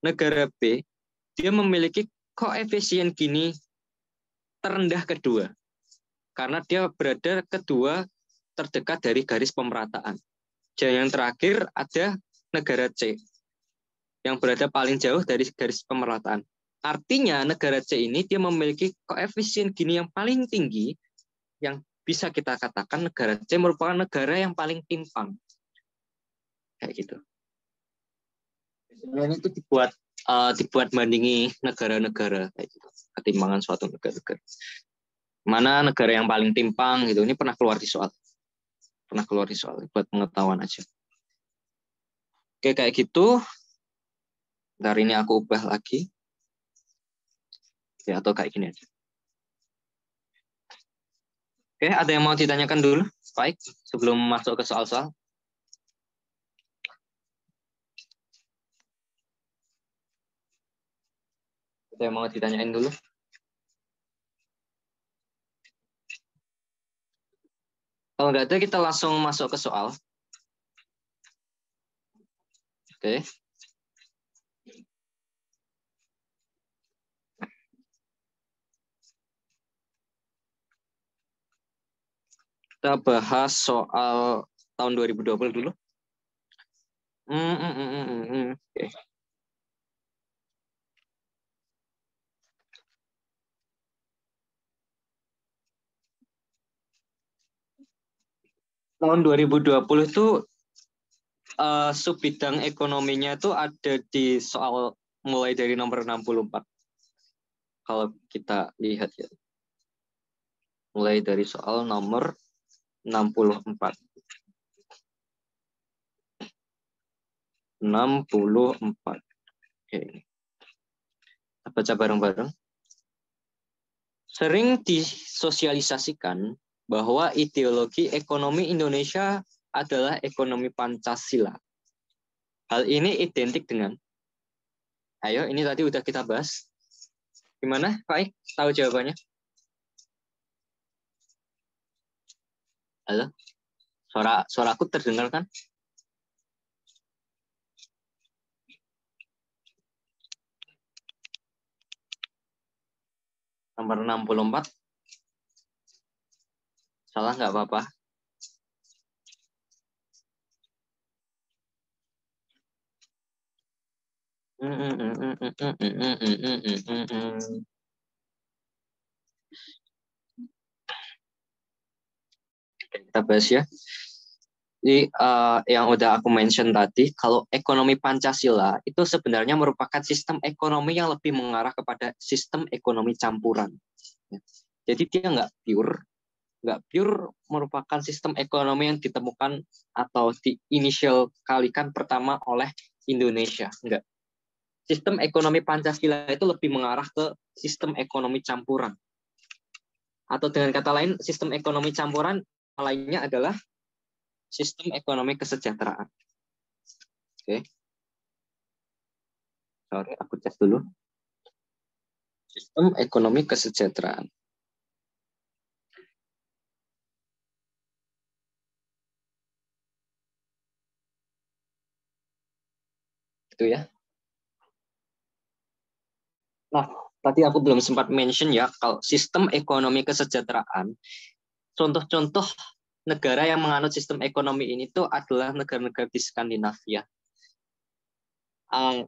negara B, dia memiliki koefisien Gini terendah kedua. Karena dia berada kedua terdekat dari garis pemerataan. Dan yang terakhir ada negara C, yang berada paling jauh dari garis pemerataan. Artinya negara C ini dia memiliki koefisien Gini yang paling tinggi, yang bisa kita katakan negara C merupakan negara yang paling timpang. Kayak gitu. Ini itu dibuat bandingi negara-negara kayak gitu. Ketimpangan suatu negara-negara. Mana negara yang paling timpang gitu. Ini pernah keluar di soal. Buat pengetahuan aja. Oke, kayak gitu. Dari ini aku ubah lagi. Ya, atau kayak gini aja. Oke, ada yang mau ditanyakan dulu? Baik, sebelum masuk ke soal-soal. Ada yang mau ditanyain dulu? Kalau nggak ada, kita langsung masuk ke soal. Oke. Kita bahas soal tahun 2020 dulu. Oke. Tahun 2020 itu sub bidang ekonominya itu ada di soal mulai dari nomor 64. Kalau kita lihat ya. Mulai dari soal nomor 64. 64. Oke. Kita baca bareng-bareng. Sering disosialisasikan bahwa ideologi ekonomi Indonesia adalah ekonomi Pancasila. Hal ini identik dengan, ayo ini tadi udah kita bahas. Gimana, Pak? Tahu jawabannya? Halo? Suaraku terdengar kan? Nomor 64. Salah nggak apa-apa. Kita bahas ya. Jadi yang udah aku mention tadi, kalau ekonomi Pancasila itu sebenarnya merupakan sistem ekonomi yang lebih mengarah kepada sistem ekonomi campuran. Jadi dia nggak pure merupakan sistem ekonomi yang ditemukan atau diinisial kalikan pertama oleh Indonesia. Enggak. Sistem ekonomi Pancasila itu lebih mengarah ke sistem ekonomi campuran. Atau dengan kata lain, sistem ekonomi campuran lainnya adalah sistem ekonomi kesejahteraan. Oke. Sorry, aku cek dulu. Sistem ekonomi kesejahteraan. Itu ya. Nah, tadi aku belum sempat mention ya, kalau sistem ekonomi kesejahteraan, contoh-contoh negara yang menganut sistem ekonomi ini tuh adalah negara-negara di Skandinavia.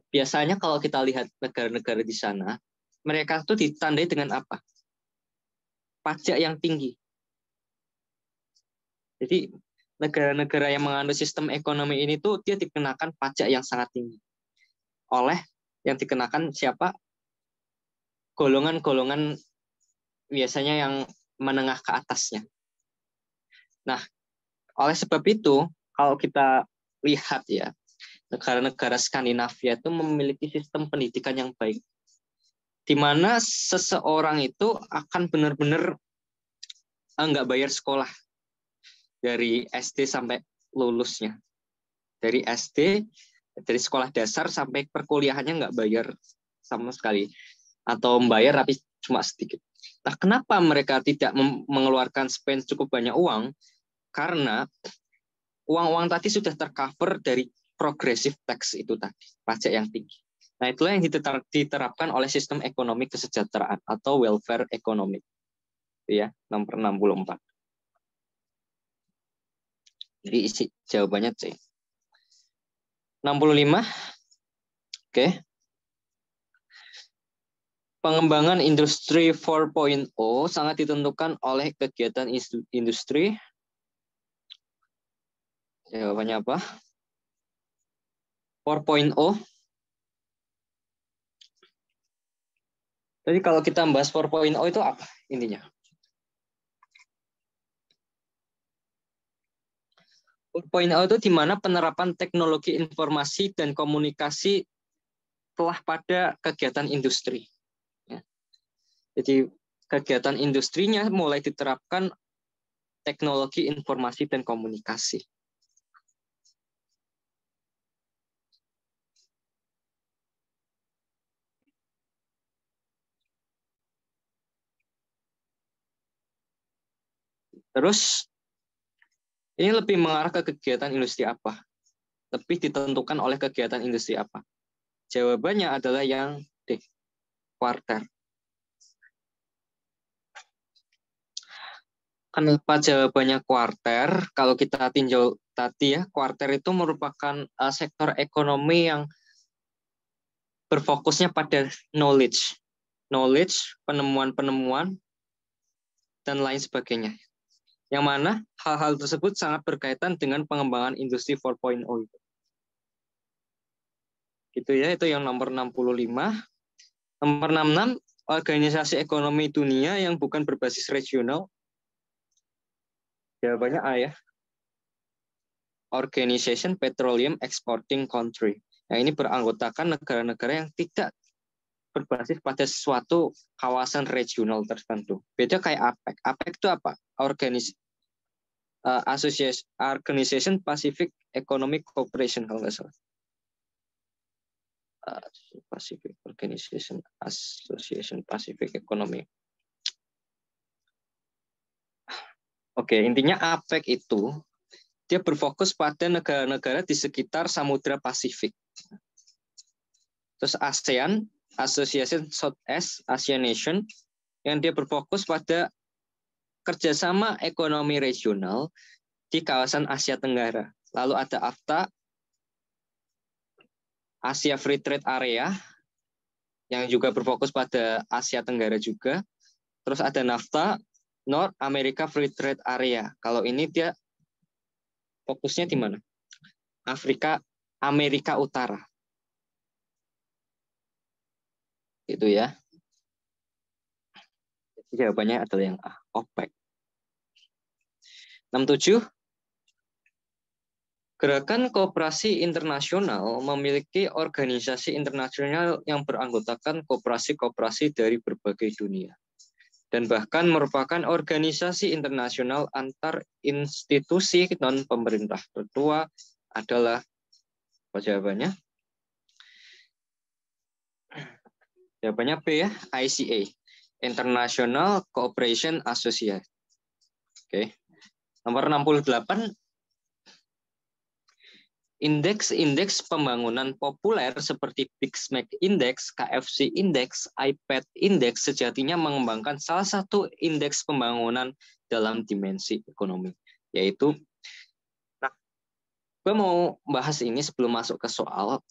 Biasanya kalau kita lihat negara-negara di sana, mereka tuh ditandai dengan apa? Pajak yang tinggi. Jadi negara-negara yang menganut sistem ekonomi ini tuh dia dikenakan pajak yang sangat tinggi. Oleh yang dikenakan siapa? Golongan-golongan biasanya yang menengah ke atasnya. Nah, oleh sebab itu, kalau kita lihat ya, negara-negara Skandinavia itu memiliki sistem pendidikan yang baik, di mana seseorang itu akan benar-benar nggak bayar sekolah dari SD sampai lulusnya. Dari SD, dari sekolah dasar sampai perkuliahannya nggak bayar sama sekali. Atau membayar tapi cuma sedikit. Nah, kenapa mereka tidak mengeluarkan spend cukup banyak uang? Karena uang-uang tadi sudah tercover dari progressive tax itu tadi, pajak yang tinggi. Nah, itulah yang diterapkan oleh sistem ekonomi kesejahteraan atau welfare economic. Ya, nomor 64. Jadi isi jawabannya C. 65. Oke. Pengembangan industri 4.0 sangat ditentukan oleh kegiatan industri. Jawabannya apa? 4.0. Jadi kalau kita membahas 4.0 itu apa intinya? 4.0 itu di mana penerapan teknologi informasi dan komunikasi telah pada kegiatan industri. Ya. Jadi kegiatan industrinya mulai diterapkan teknologi informasi dan komunikasi. Terus ini lebih mengarah ke kegiatan industri apa? Lebih ditentukan oleh kegiatan industri apa? Jawabannya adalah yang D, kuarter. Kenapa jawabannya kuarter? Kalau kita tinjau tadi ya, kuarter itu merupakan sektor ekonomi yang berfokusnya pada knowledge, penemuan-penemuan, dan lain sebagainya. Yang mana hal-hal tersebut sangat berkaitan dengan pengembangan industri 4.0 itu. Gitu ya, itu yang nomor 65. Nomor 66, organisasi ekonomi dunia yang bukan berbasis regional. Jawabannya A ya. Organization Petroleum Exporting Country. Nah, ini beranggotakan negara-negara yang tidak berbasis pada suatu kawasan regional tertentu. Beda kayak APEC. APEC itu apa? Organization Pacific Economic Cooperation kalau nggak salah. Pacific Organization Association Pacific Economy. Oke, intinya APEC itu dia berfokus pada negara-negara di sekitar Samudra Pasifik. Terus ASEAN, Association Southeast Asian Nation, yang dia berfokus pada kerjasama ekonomi regional di kawasan Asia Tenggara. Lalu ada AFTA, Asia Free Trade Area, yang juga berfokus pada Asia Tenggara juga. Terus ada NAFTA, North America Free Trade Area. Kalau ini dia fokusnya di mana? Amerika Utara. Itu ya. Jawabannya adalah yang A, OPEC. 67. Gerakan Koperasi Internasional memiliki organisasi internasional yang beranggotakan koperasi-koperasi dari berbagai dunia. Dan bahkan merupakan organisasi internasional antar institusi non-pemerintah. Tertua adalah, apa jawabannya? Jawabannya B ya, ICA. International Cooperation Association. Oke. Nomor 68. Indeks-indeks pembangunan populer seperti Big Mac Index, KFC Index, iPad Index sejatinya mengembangkan salah satu indeks pembangunan dalam dimensi ekonomi, yaitu, nah, gue mau bahas ini sebelum masuk ke soal.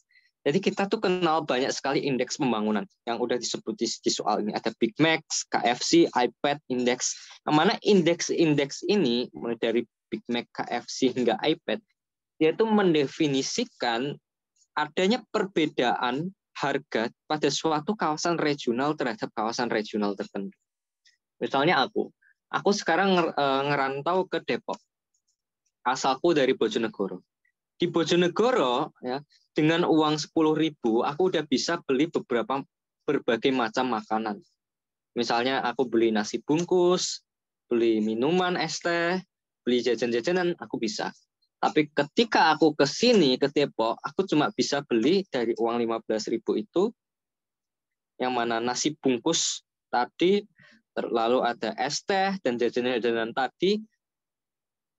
Jadi kita tuh kenal banyak sekali indeks pembangunan yang udah disebut di soal ini. Ada Big Mac, KFC, iPad Index. Yang mana indeks-indeks ini, mulai dari Big Mac, KFC hingga iPad, yaitu mendefinisikan adanya perbedaan harga pada suatu kawasan regional terhadap kawasan regional tertentu. Misalnya aku sekarang ngerantau ke Depok, asalku dari Bojonegoro. Di Bojonegoro, ya, dengan uang 10.000, aku udah bisa beli berbagai macam makanan. Misalnya aku beli nasi bungkus, beli minuman es teh, beli jajan-jajanan, aku bisa. Tapi ketika aku ke sini, ke Depok, aku cuma bisa beli dari uang 15.000 itu, yang mana nasi bungkus tadi, lalu ada es teh dan jajanan-jajanan tadi,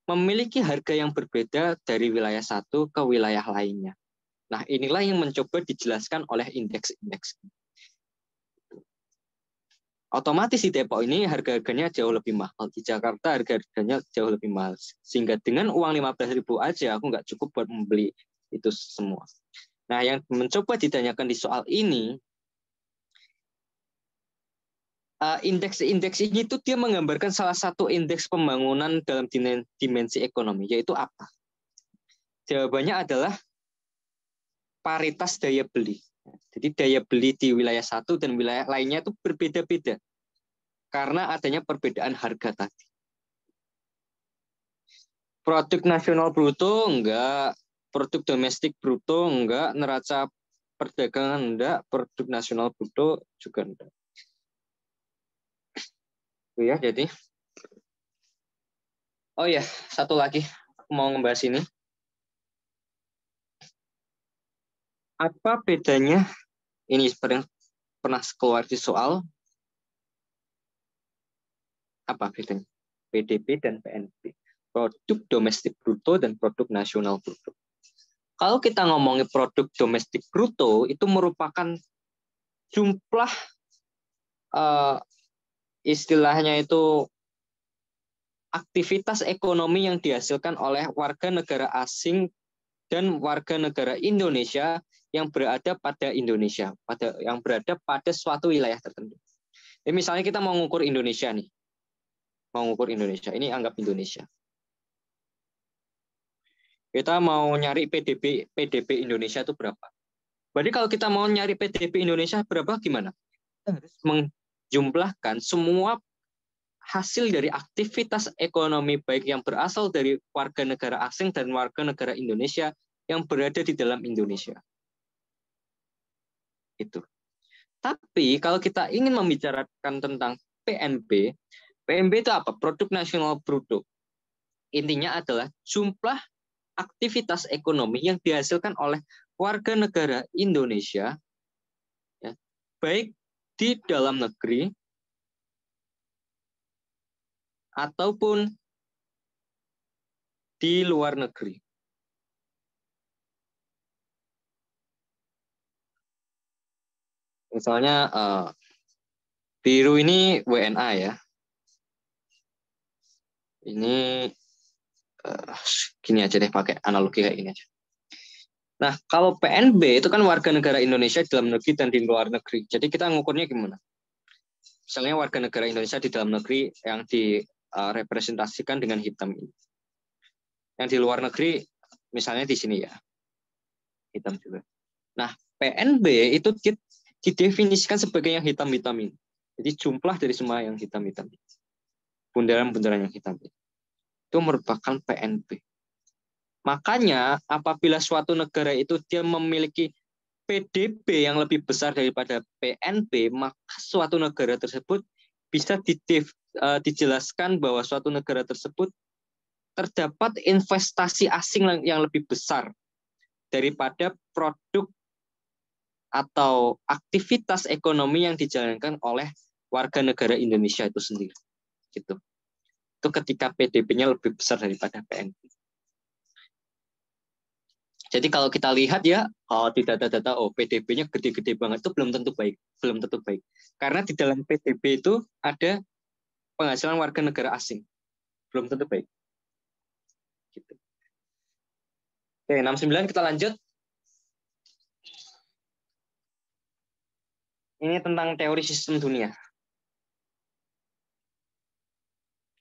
memiliki harga yang berbeda dari wilayah satu ke wilayah lainnya. Nah, inilah yang mencoba dijelaskan oleh indeks-indeks. Otomatis di Depok ini harga-harganya jauh lebih mahal. Di Jakarta harga-harganya jauh lebih mahal. Sehingga dengan uang 15.000 aja aku nggak cukup buat membeli itu semua. Nah, yang mencoba ditanyakan di soal ini, Indeks-indeks ini tuh dia menggambarkan salah satu indeks pembangunan dalam dimensi ekonomi, yaitu apa? Jawabannya adalah paritas daya beli. Jadi daya beli di wilayah satu dan wilayah lainnya itu berbeda-beda karena adanya perbedaan harga tadi. Produk nasional bruto enggak, produk domestik bruto enggak, neraca perdagangan enggak, produk nasional bruto juga enggak. Ya, jadi oh ya, satu lagi aku mau ngebahas ini. Apa bedanya? Ini pernah keluar di soal. Apa bedanya? PDB dan PNB. Produk domestik bruto dan produk nasional bruto. Kalau kita ngomongin produk domestik bruto, itu merupakan jumlah istilahnya itu aktivitas ekonomi yang dihasilkan oleh warga negara asing dan warga negara Indonesia yang berada pada Indonesia, yang berada pada suatu wilayah tertentu. Misalnya kita mau mengukur Indonesia nih, ini anggap Indonesia. Kita mau nyari PDB Indonesia itu berapa? Berarti kalau kita mau nyari PDB Indonesia berapa gimana? Kita harus menjumlahkan semua hasil dari aktivitas ekonomi baik yang berasal dari warga negara asing dan warga negara Indonesia yang berada di dalam Indonesia. Itu. Tapi kalau kita ingin membicarakan tentang PNB itu apa? Produk nasional bruto. Intinya adalah jumlah aktivitas ekonomi yang dihasilkan oleh warga negara Indonesia, ya, baik di dalam negeri ataupun di luar negeri. Misalnya biru ini WNA ya. Ini gini aja deh, pakai analogi kayak ini aja. Nah, kalau PNB itu kan warga negara Indonesia di dalam negeri dan di luar negeri. Jadi kita ngukurnya gimana? Misalnya warga negara Indonesia di dalam negeri yang direpresentasikan dengan hitam ini. Yang di luar negeri misalnya di sini ya, hitam juga. Nah, PNB itu didefinisikan sebagai yang hitam-hitam ini. Jadi jumlah dari semua yang hitam-hitam. Bundaran-bundaran yang hitam. Itu merupakan PNB. Makanya apabila suatu negara itu dia memiliki PDB yang lebih besar daripada PNB, maka suatu negara tersebut bisa dijelaskan bahwa suatu negara tersebut terdapat investasi asing yang lebih besar daripada produk atau aktivitas ekonomi yang dijalankan oleh warga negara Indonesia itu sendiri. Gitu. Itu ketika PDB-nya lebih besar daripada PNB. Jadi kalau kita lihat ya, di data-data PDB-nya gede-gede banget itu belum tentu baik, Karena di dalam PDB itu ada penghasilan warga negara asing. Belum tentu baik. Gitu. Oke, 69 kita lanjut. Ini tentang teori sistem dunia.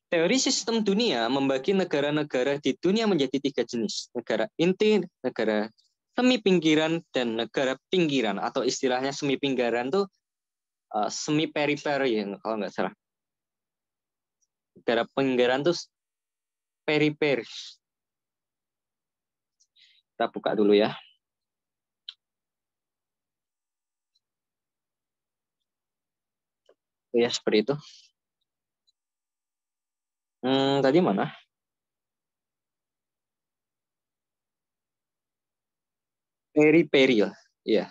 Teori sistem dunia membagi negara-negara di dunia menjadi 3 jenis. Negara inti, negara semi pinggiran, dan negara pinggiran. Atau istilahnya semi pinggiran itu semi periperi, kalau nggak salah. Negara pinggiran itu periperi. Kita buka dulu ya. Ya, seperti itu. Tadi mana? Periperi lah. Iya.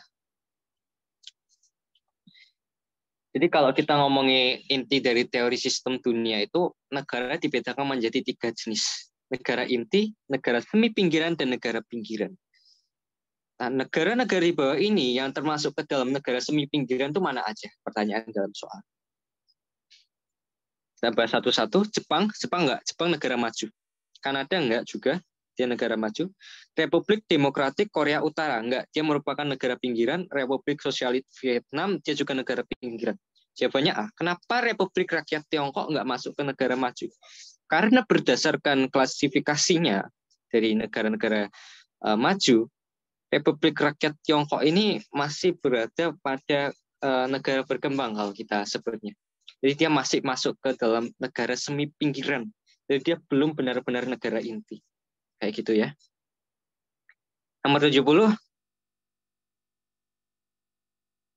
Jadi kalau kita ngomongin inti dari teori sistem dunia itu, negara dibedakan menjadi 3 jenis. Negara inti, negara semi pinggiran, dan negara pinggiran. Nah, negara-negara di bawah ini yang termasuk ke dalam negara semi pinggiran itu mana aja? Pertanyaan dalam soal. Kita bahas satu-satu. Jepang enggak? Jepang negara maju. Kanada enggak juga, dia negara maju. Republik Demokratik Korea Utara enggak, dia merupakan negara pinggiran. Republik Sosialis Vietnam, dia juga negara pinggiran. Jawabannya A. Kenapa Republik Rakyat Tiongkok nggak masuk ke negara maju? Karena berdasarkan klasifikasinya dari negara-negara maju, Republik Rakyat Tiongkok ini masih berada pada negara berkembang kalau kita sebutnya. Jadi dia masih masuk ke dalam negara semi pinggiran. Jadi dia belum benar-benar negara inti. Kayak gitu ya. Nomor 70.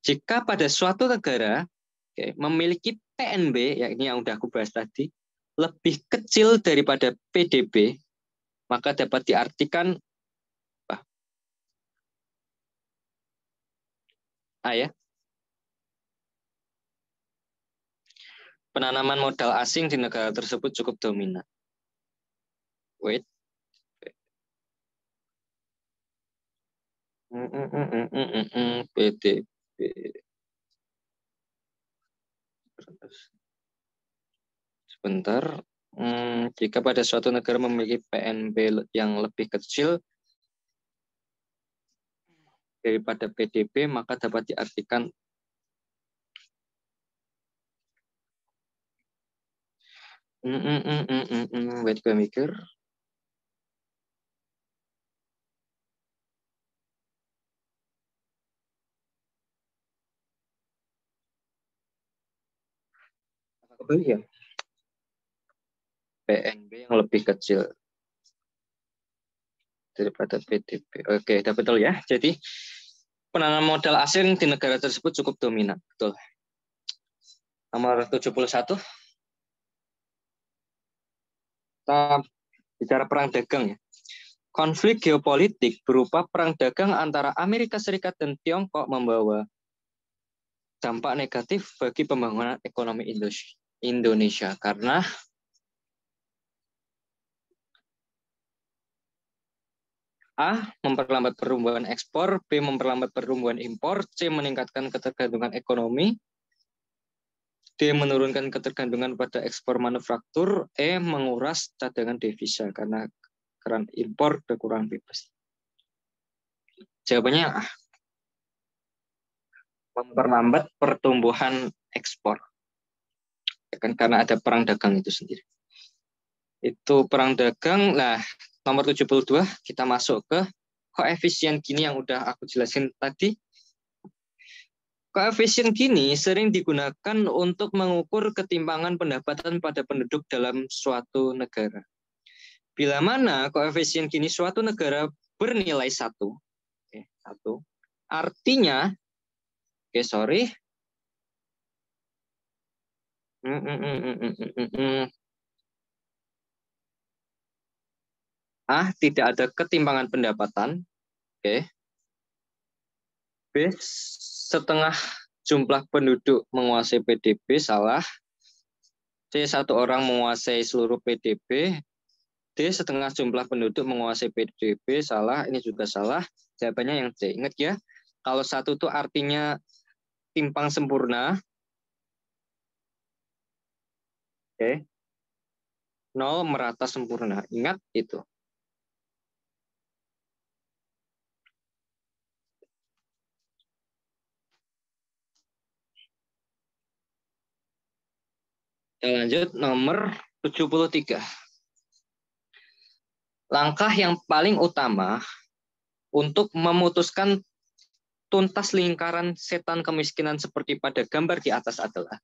Jika pada suatu negara memiliki PNB, ya ini yang udah aku bahas tadi, lebih kecil daripada PDB, maka dapat diartikan A ya. Penanaman modal asing di negara tersebut cukup dominan. Wait. PDB. Sebentar. Jika pada suatu negara memiliki PNB yang lebih kecil daripada PDB, maka dapat diartikan wait, gue mikir. Apa ya? PNB yang lebih kecil daripada PDB. Oke, udah betul ya. Jadi penanaman modal asing di negara tersebut cukup dominan. Betul. Nomor 71. Kita bicara perang dagang ya. Konflik geopolitik berupa perang dagang antara Amerika Serikat dan Tiongkok membawa dampak negatif bagi pembangunan ekonomi Indonesia karena A. Memperlambat pertumbuhan ekspor, B. Memperlambat pertumbuhan impor, C. Meningkatkan ketergantungan ekonomi, D. Menurunkan ketergantungan pada ekspor manufaktur, E. Menguras cadangan devisa karena keran impor berkurang bebas. Jawabannya A. Memperlambat pertumbuhan ekspor. Karena ada perang dagang itu sendiri. Itu perang dagang. Nah, nomor 72 kita masuk ke koefisien Gini yang udah aku jelasin tadi. Koefisien Gini sering digunakan untuk mengukur ketimpangan pendapatan pada penduduk dalam suatu negara. Bila mana koefisien Gini suatu negara bernilai 1, artinya, A. Tidak ada ketimpangan pendapatan. B. Setengah jumlah penduduk menguasai PDB, salah. C. Satu orang menguasai seluruh PDB. D. Setengah jumlah penduduk menguasai PDB, salah. Ini juga salah. Jawabannya yang C. Ingat ya, kalau 1 itu artinya timpang sempurna. 0 merata sempurna. Ingat itu. Kita lanjut nomor 73. Langkah yang paling utama untuk memutuskan tuntas lingkaran setan kemiskinan seperti pada gambar di atas adalah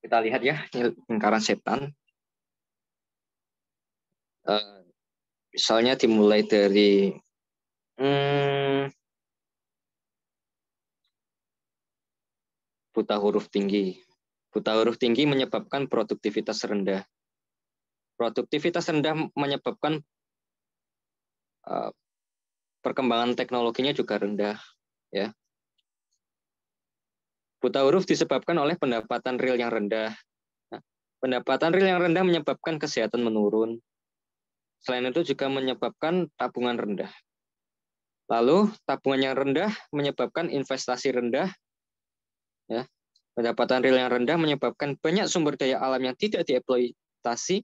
kita lihat ya, lingkaran setan. Misalnya dimulai dari buta huruf tinggi. Buta huruf tinggi menyebabkan produktivitas rendah. Produktivitas rendah menyebabkan perkembangan teknologinya juga rendah. Ya. Buta huruf disebabkan oleh pendapatan real yang rendah. Nah, pendapatan real yang rendah menyebabkan kesehatan menurun. Selain itu juga menyebabkan tabungan rendah. Lalu tabungan yang rendah menyebabkan investasi rendah. Ya. Pendapatan real yang rendah menyebabkan banyak sumber daya alam yang tidak dieksploitasi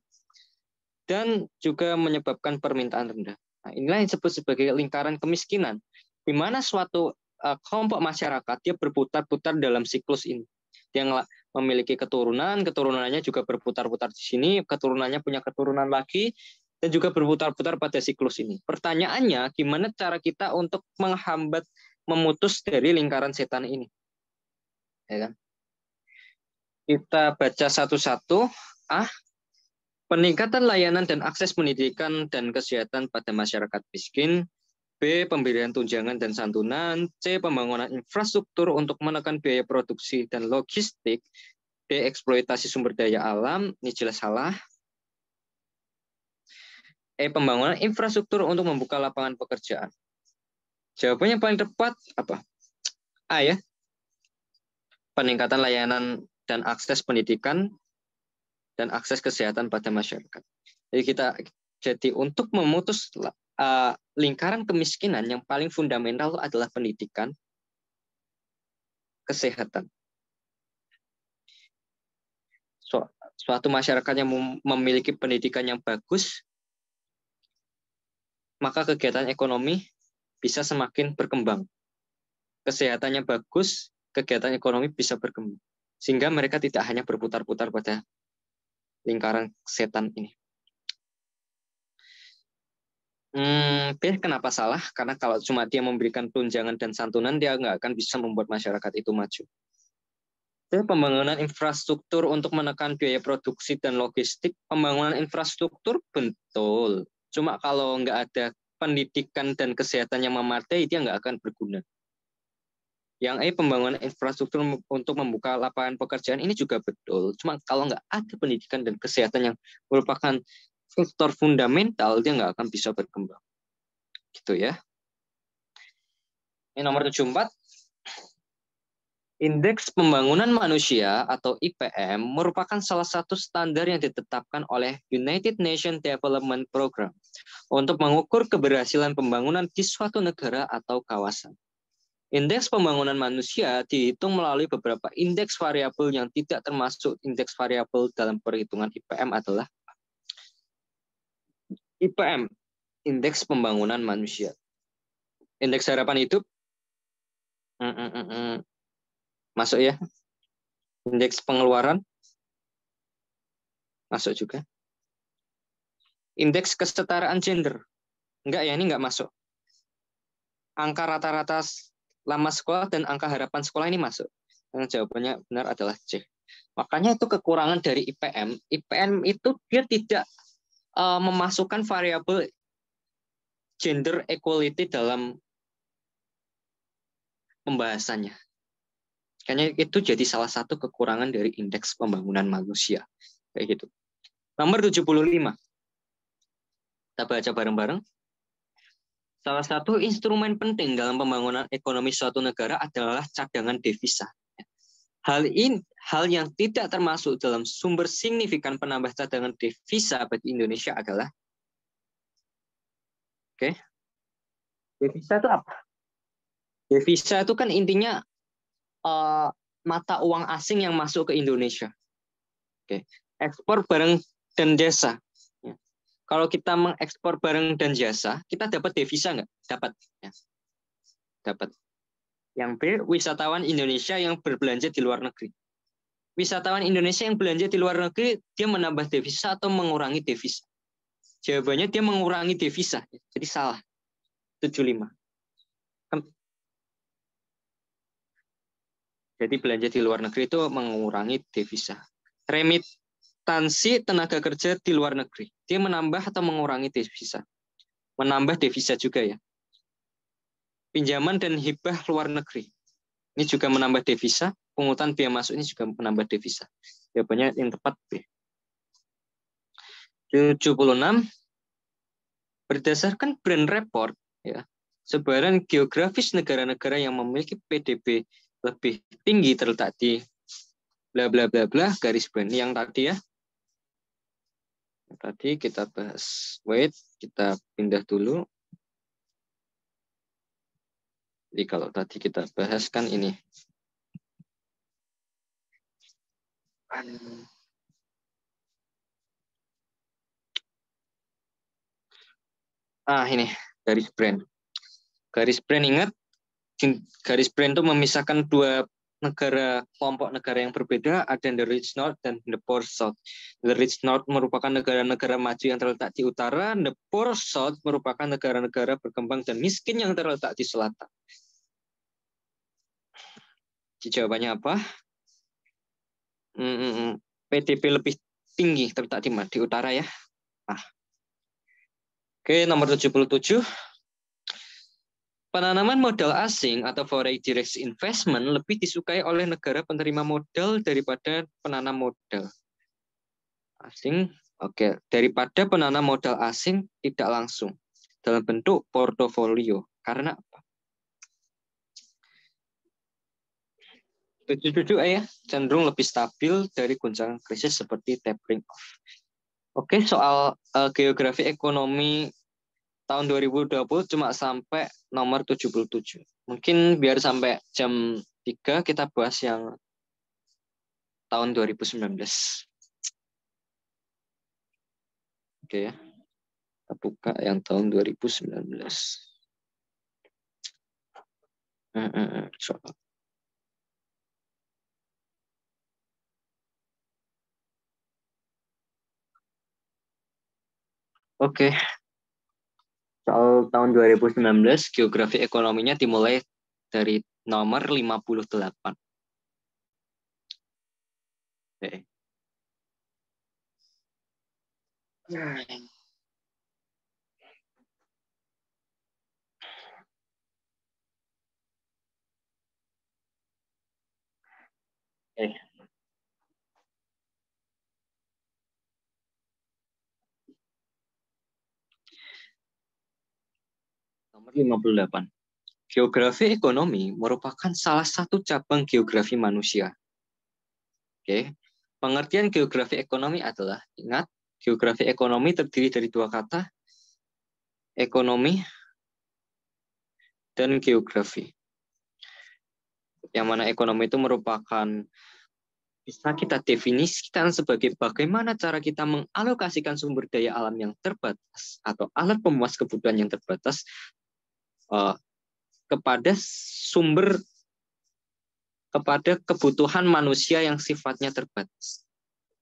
dan juga menyebabkan permintaan rendah. Nah, inilah yang disebut sebagai lingkaran kemiskinan. di mana suatu kelompok masyarakat dia berputar-putar dalam siklus ini. Dia memiliki keturunan, keturunannya juga berputar-putar di sini, keturunannya punya keturunan lagi, dan juga berputar-putar pada siklus ini. Pertanyaannya, gimana cara kita untuk menghambat, memutus dari lingkaran setan ini? Ya kan? Kita baca satu-satu. A. Peningkatan layanan dan akses pendidikan dan kesehatan pada masyarakat miskin. B. Pemberian tunjangan dan santunan. C. Pembangunan infrastruktur untuk menekan biaya produksi dan logistik. D. Eksploitasi sumber daya alam. Ini jelas salah. E. Pembangunan infrastruktur untuk membuka lapangan pekerjaan. Jawabannya paling tepat apa? A ya. Peningkatan layanan dan akses pendidikan dan akses kesehatan pada masyarakat. Jadi untuk memutus lingkaran kemiskinan yang paling fundamental adalah pendidikan, kesehatan. Suatu masyarakat yang memiliki pendidikan yang bagus, maka kegiatan ekonomi bisa semakin berkembang. Kesehatannya bagus, kegiatan ekonomi bisa berkembang. Sehingga mereka tidak hanya berputar-putar pada lingkaran setan ini. B, kenapa salah? Karena kalau cuma dia memberikan tunjangan dan santunan, dia nggak akan bisa membuat masyarakat itu maju. C, pembangunan infrastruktur untuk menekan biaya produksi dan logistik. Pembangunan infrastruktur betul. Cuma kalau nggak ada pendidikan dan kesehatan yang memadai, dia nggak akan berguna. Yang E, pembangunan infrastruktur untuk membuka lapangan pekerjaan, ini juga betul. Cuma kalau nggak ada pendidikan dan kesehatan yang merupakan faktor fundamental, dia nggak akan bisa berkembang. Gitu ya. Ini nomor 74. Indeks Pembangunan Manusia atau IPM merupakan salah satu standar yang ditetapkan oleh United Nations Development Program untuk mengukur keberhasilan pembangunan di suatu negara atau kawasan. Indeks pembangunan manusia dihitung melalui beberapa indeks variabel yang tidak termasuk indeks variabel dalam perhitungan IPM adalah IPM, indeks pembangunan manusia. Indeks harapan hidup, masuk ya. Indeks pengeluaran, masuk juga. Indeks kesetaraan gender, enggak ya, ini enggak masuk. Angka rata-rata lama sekolah dan angka harapan sekolah ini masuk. Yang jawabannya benar adalah C. Makanya itu kekurangan dari IPM. IPM itu dia tidak memasukkan variabel gender equality dalam pembahasannya. Makanya itu jadi salah satu kekurangan dari indeks pembangunan manusia. Kayak gitu. Nomor 75. Kita baca bareng-bareng. Salah satu instrumen penting dalam pembangunan ekonomi suatu negara adalah cadangan devisa. Hal yang tidak termasuk dalam sumber signifikan penambah cadangan devisa bagi Indonesia adalah devisa itu apa? Devisa itu kan intinya mata uang asing yang masuk ke Indonesia. Ekspor barang dan jasa. Kalau kita mengekspor barang dan jasa, kita dapat devisa nggak? Dapat. Ya. Dapat. Yang B, wisatawan Indonesia yang berbelanja di luar negeri. Wisatawan Indonesia yang belanja di luar negeri, dia menambah devisa atau mengurangi devisa? Jawabannya dia mengurangi devisa. Jadi salah. 75. Jadi belanja di luar negeri itu mengurangi devisa. Remitansi tenaga kerja di luar negeri. Dia menambah atau mengurangi devisa? Menambah devisa juga ya. Pinjaman dan hibah luar negeri. Ini juga menambah devisa. Pungutan biaya masuk ini juga menambah devisa. Jawabannya yang tepat B. 76. Berdasarkan Brand Report, ya, sebaran geografis negara-negara yang memiliki PDB lebih tinggi terletak di bla bla bla bla garis brand yang tadi ya. Tadi kita bahas. Wait, kita pindah dulu. Jadi kalau tadi kita bahas kan ini. Ini garis brand. Garis brand ingat, garis brand itu memisahkan dua negara, kelompok negara yang berbeda, ada the rich north dan the poor south. The rich north merupakan negara-negara maju yang terletak di utara, the poor south merupakan negara-negara berkembang dan miskin yang terletak di selatan. Jawabannya apa? PDB lebih tinggi terletak di utara ya. Nah. Oke, nomor 77. Penanaman modal asing atau foreign direct investment lebih disukai oleh negara penerima modal daripada penanam modal asing. Oke, daripada penanam modal asing tidak langsung dalam bentuk portofolio. Karena apa? 77 ya, cenderung lebih stabil dari guncangan krisis seperti tapering off. Oke, soal geografi ekonomi tahun 2020 cuma sampai nomor 77. Mungkin biar sampai jam 3 kita bahas yang tahun 2019. Oke ya. Kita buka yang tahun 2019. Soal. Oke. Soal tahun 2019, geografi ekonominya dimulai dari nomor 58. Oke. Nomor 58. Geografi ekonomi merupakan salah satu cabang geografi manusia. Oke. Pengertian geografi ekonomi adalah, ingat, geografi ekonomi terdiri dari dua kata, ekonomi dan geografi. Yang mana ekonomi itu merupakan, bisa kita definisikan sebagai bagaimana cara kita mengalokasikan sumber daya alam yang terbatas atau alat pemuas kebutuhan yang terbatas kepada kebutuhan manusia yang sifatnya terbatas.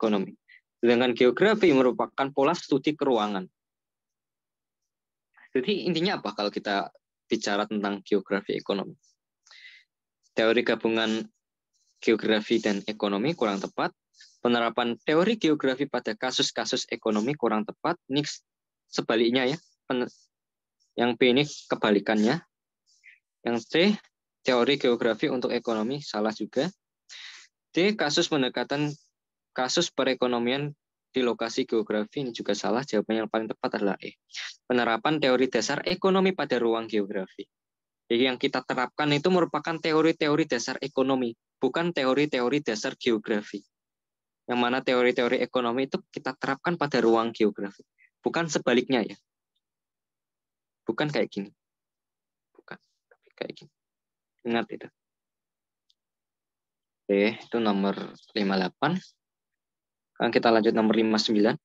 Ekonomi. Sedangkan geografi merupakan pola studi keuangan. Jadi intinya apa kalau kita bicara tentang geografi ekonomi? Teori gabungan geografi dan ekonomi kurang tepat. Penerapan teori geografi pada kasus-kasus ekonomi kurang tepat. Ini sebaliknya ya. Yang B ini kebalikannya. Yang C, teori geografi untuk ekonomi salah juga. D, kasus pendekatan kasus perekonomian di lokasi geografi ini juga salah. Jawaban yang paling tepat adalah E. Penerapan teori dasar ekonomi pada ruang geografi. Jadi yang kita terapkan itu merupakan teori-teori dasar ekonomi, bukan teori-teori dasar geografi. Yang mana teori-teori ekonomi itu kita terapkan pada ruang geografi. Bukan sebaliknya ya. Bukan kayak gini. Bukan. Tapi kayak gini. Ingat itu. Oke, itu nomor 58. Sekarang kita lanjut nomor 59.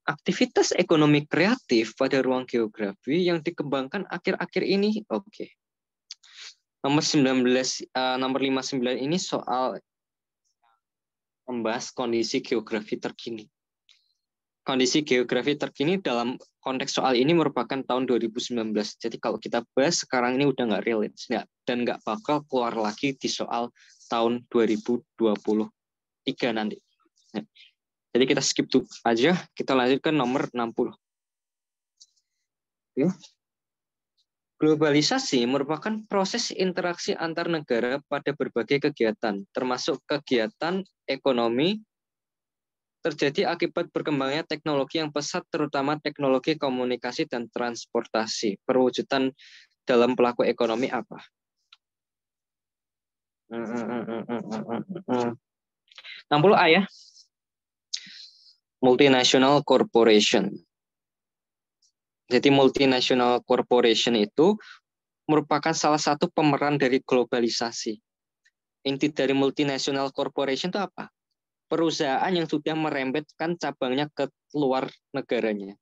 Aktivitas ekonomi kreatif pada ruang geografi yang dikembangkan akhir-akhir ini. Oke. Nomor 59 ini soal membahas kondisi geografi terkini. Kondisi geografi terkini dalam konteks soal ini merupakan tahun 2019. Jadi kalau kita bahas sekarang ini udah nggak relate dan nggak bakal keluar lagi di soal tahun 2023 nanti. Nah, jadi kita skip tuh aja, kita lanjut ke nomor 60. Oke. Globalisasi merupakan proses interaksi antar negara pada berbagai kegiatan, termasuk kegiatan ekonomi, terjadi akibat berkembangnya teknologi yang pesat, terutama teknologi komunikasi dan transportasi. Perwujudan dalam pelaku ekonomi apa? 60A ya. Multinational corporation. Jadi multinational corporation itu merupakan salah satu pemeran dari globalisasi. Inti dari multinational corporation itu apa? Perusahaan yang sudah merembetkan cabangnya ke luar negaranya.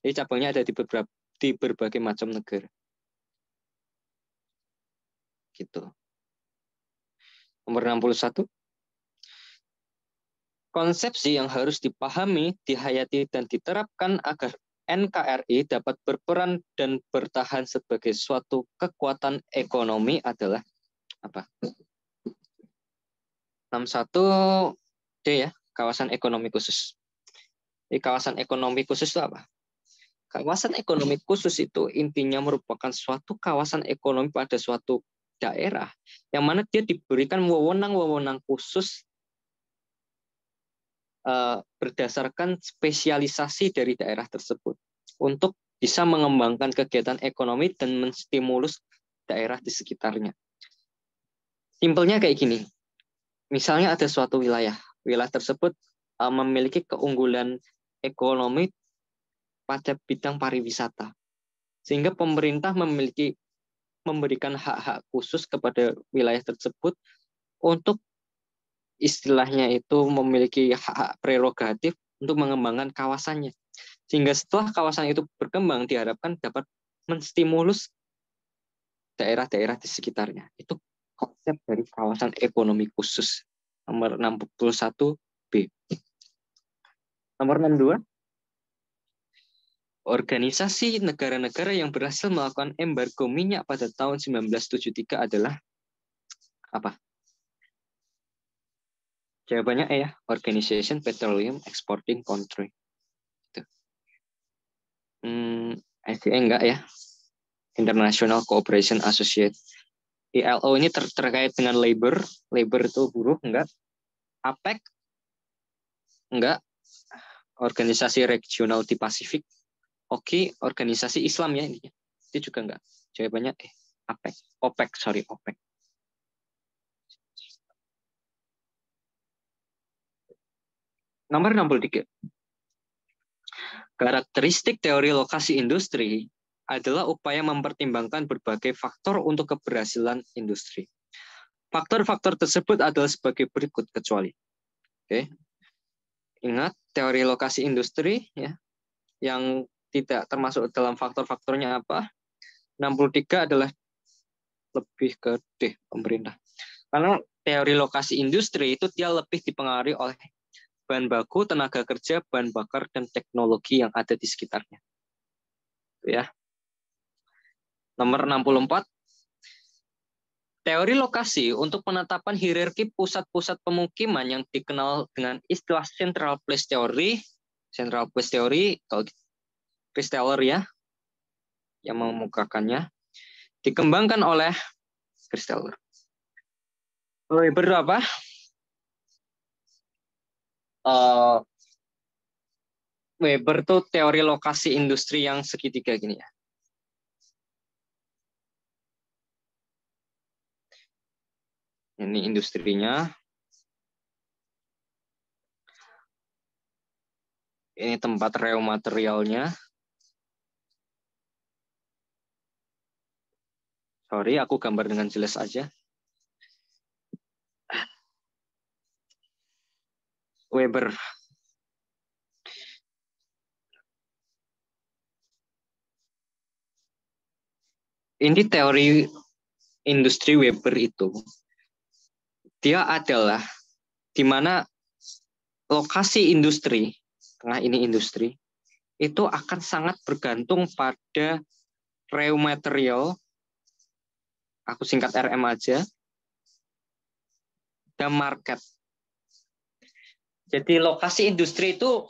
Jadi cabangnya ada di berbagai macam negara. Gitu. Nomor 61. Konsepsi yang harus dipahami, dihayati, dan diterapkan agar NKRI dapat berperan dan bertahan sebagai suatu kekuatan ekonomi adalah apa? 61D ya, kawasan ekonomi khusus. Di kawasan ekonomi khusus itu apa? Kawasan ekonomi khusus itu intinya merupakan suatu kawasan ekonomi pada suatu daerah yang mana dia diberikan wewenang-wewenang khusus berdasarkan spesialisasi dari daerah tersebut untuk bisa mengembangkan kegiatan ekonomi dan menstimulus daerah di sekitarnya. Simpelnya kayak gini. Misalnya ada suatu wilayah tersebut memiliki keunggulan ekonomi pada bidang pariwisata. Sehingga pemerintah memberikan hak-hak khusus kepada wilayah tersebut untuk istilahnya itu memiliki hak prerogatif untuk mengembangkan kawasannya. Sehingga setelah kawasan itu berkembang diharapkan dapat menstimulus daerah-daerah di sekitarnya. Itu konsep dari kawasan ekonomi khusus. Nomor 61B. Nomor 62. Organisasi negara-negara yang berhasil melakukan embargo minyak pada tahun 1973 adalah apa? Jawabannya ya, Organization Petroleum Exporting Country. Itu. Enggak ya. International Cooperation Associate. ILO ini terkait dengan labor itu buruh, enggak. APEC, enggak. Organisasi regional di Pasifik, oke. Organisasi Islam ya intinya. Itu juga enggak. Jawabannya APEC. OPEC. Nomor 63. Karakteristik teori lokasi industri adalah upaya mempertimbangkan berbagai faktor untuk keberhasilan industri. Faktor-faktor tersebut adalah sebagai berikut kecuali. Oke. Ingat, teori lokasi industri ya, yang tidak termasuk dalam faktor-faktornya apa? 63 adalah lebih ke D, pemerintah. Karena teori lokasi industri itu dia lebih dipengaruhi oleh bahan baku, tenaga kerja, bahan bakar, dan teknologi yang ada di sekitarnya. Ya. Nomor 64. Teori lokasi untuk penetapan hierarki pusat-pusat pemukiman yang dikenal dengan istilah Central Place Theory. Central Place Theory, kalau Chris Taylor ya, yang mengemukakannya, dikembangkan oleh Chris Taylor. Weber apa? Weber tuh teori lokasi industri yang segitiga gini ya. Ini industrinya. Ini tempat raw materialnya. Sorry, aku gambar dengan jelas aja. Weber. Ini teori industri Weber itu. Dia adalah di mana lokasi industri, nah ini industri, itu akan sangat bergantung pada raw material, aku singkat RM aja, dan market. Jadi lokasi industri itu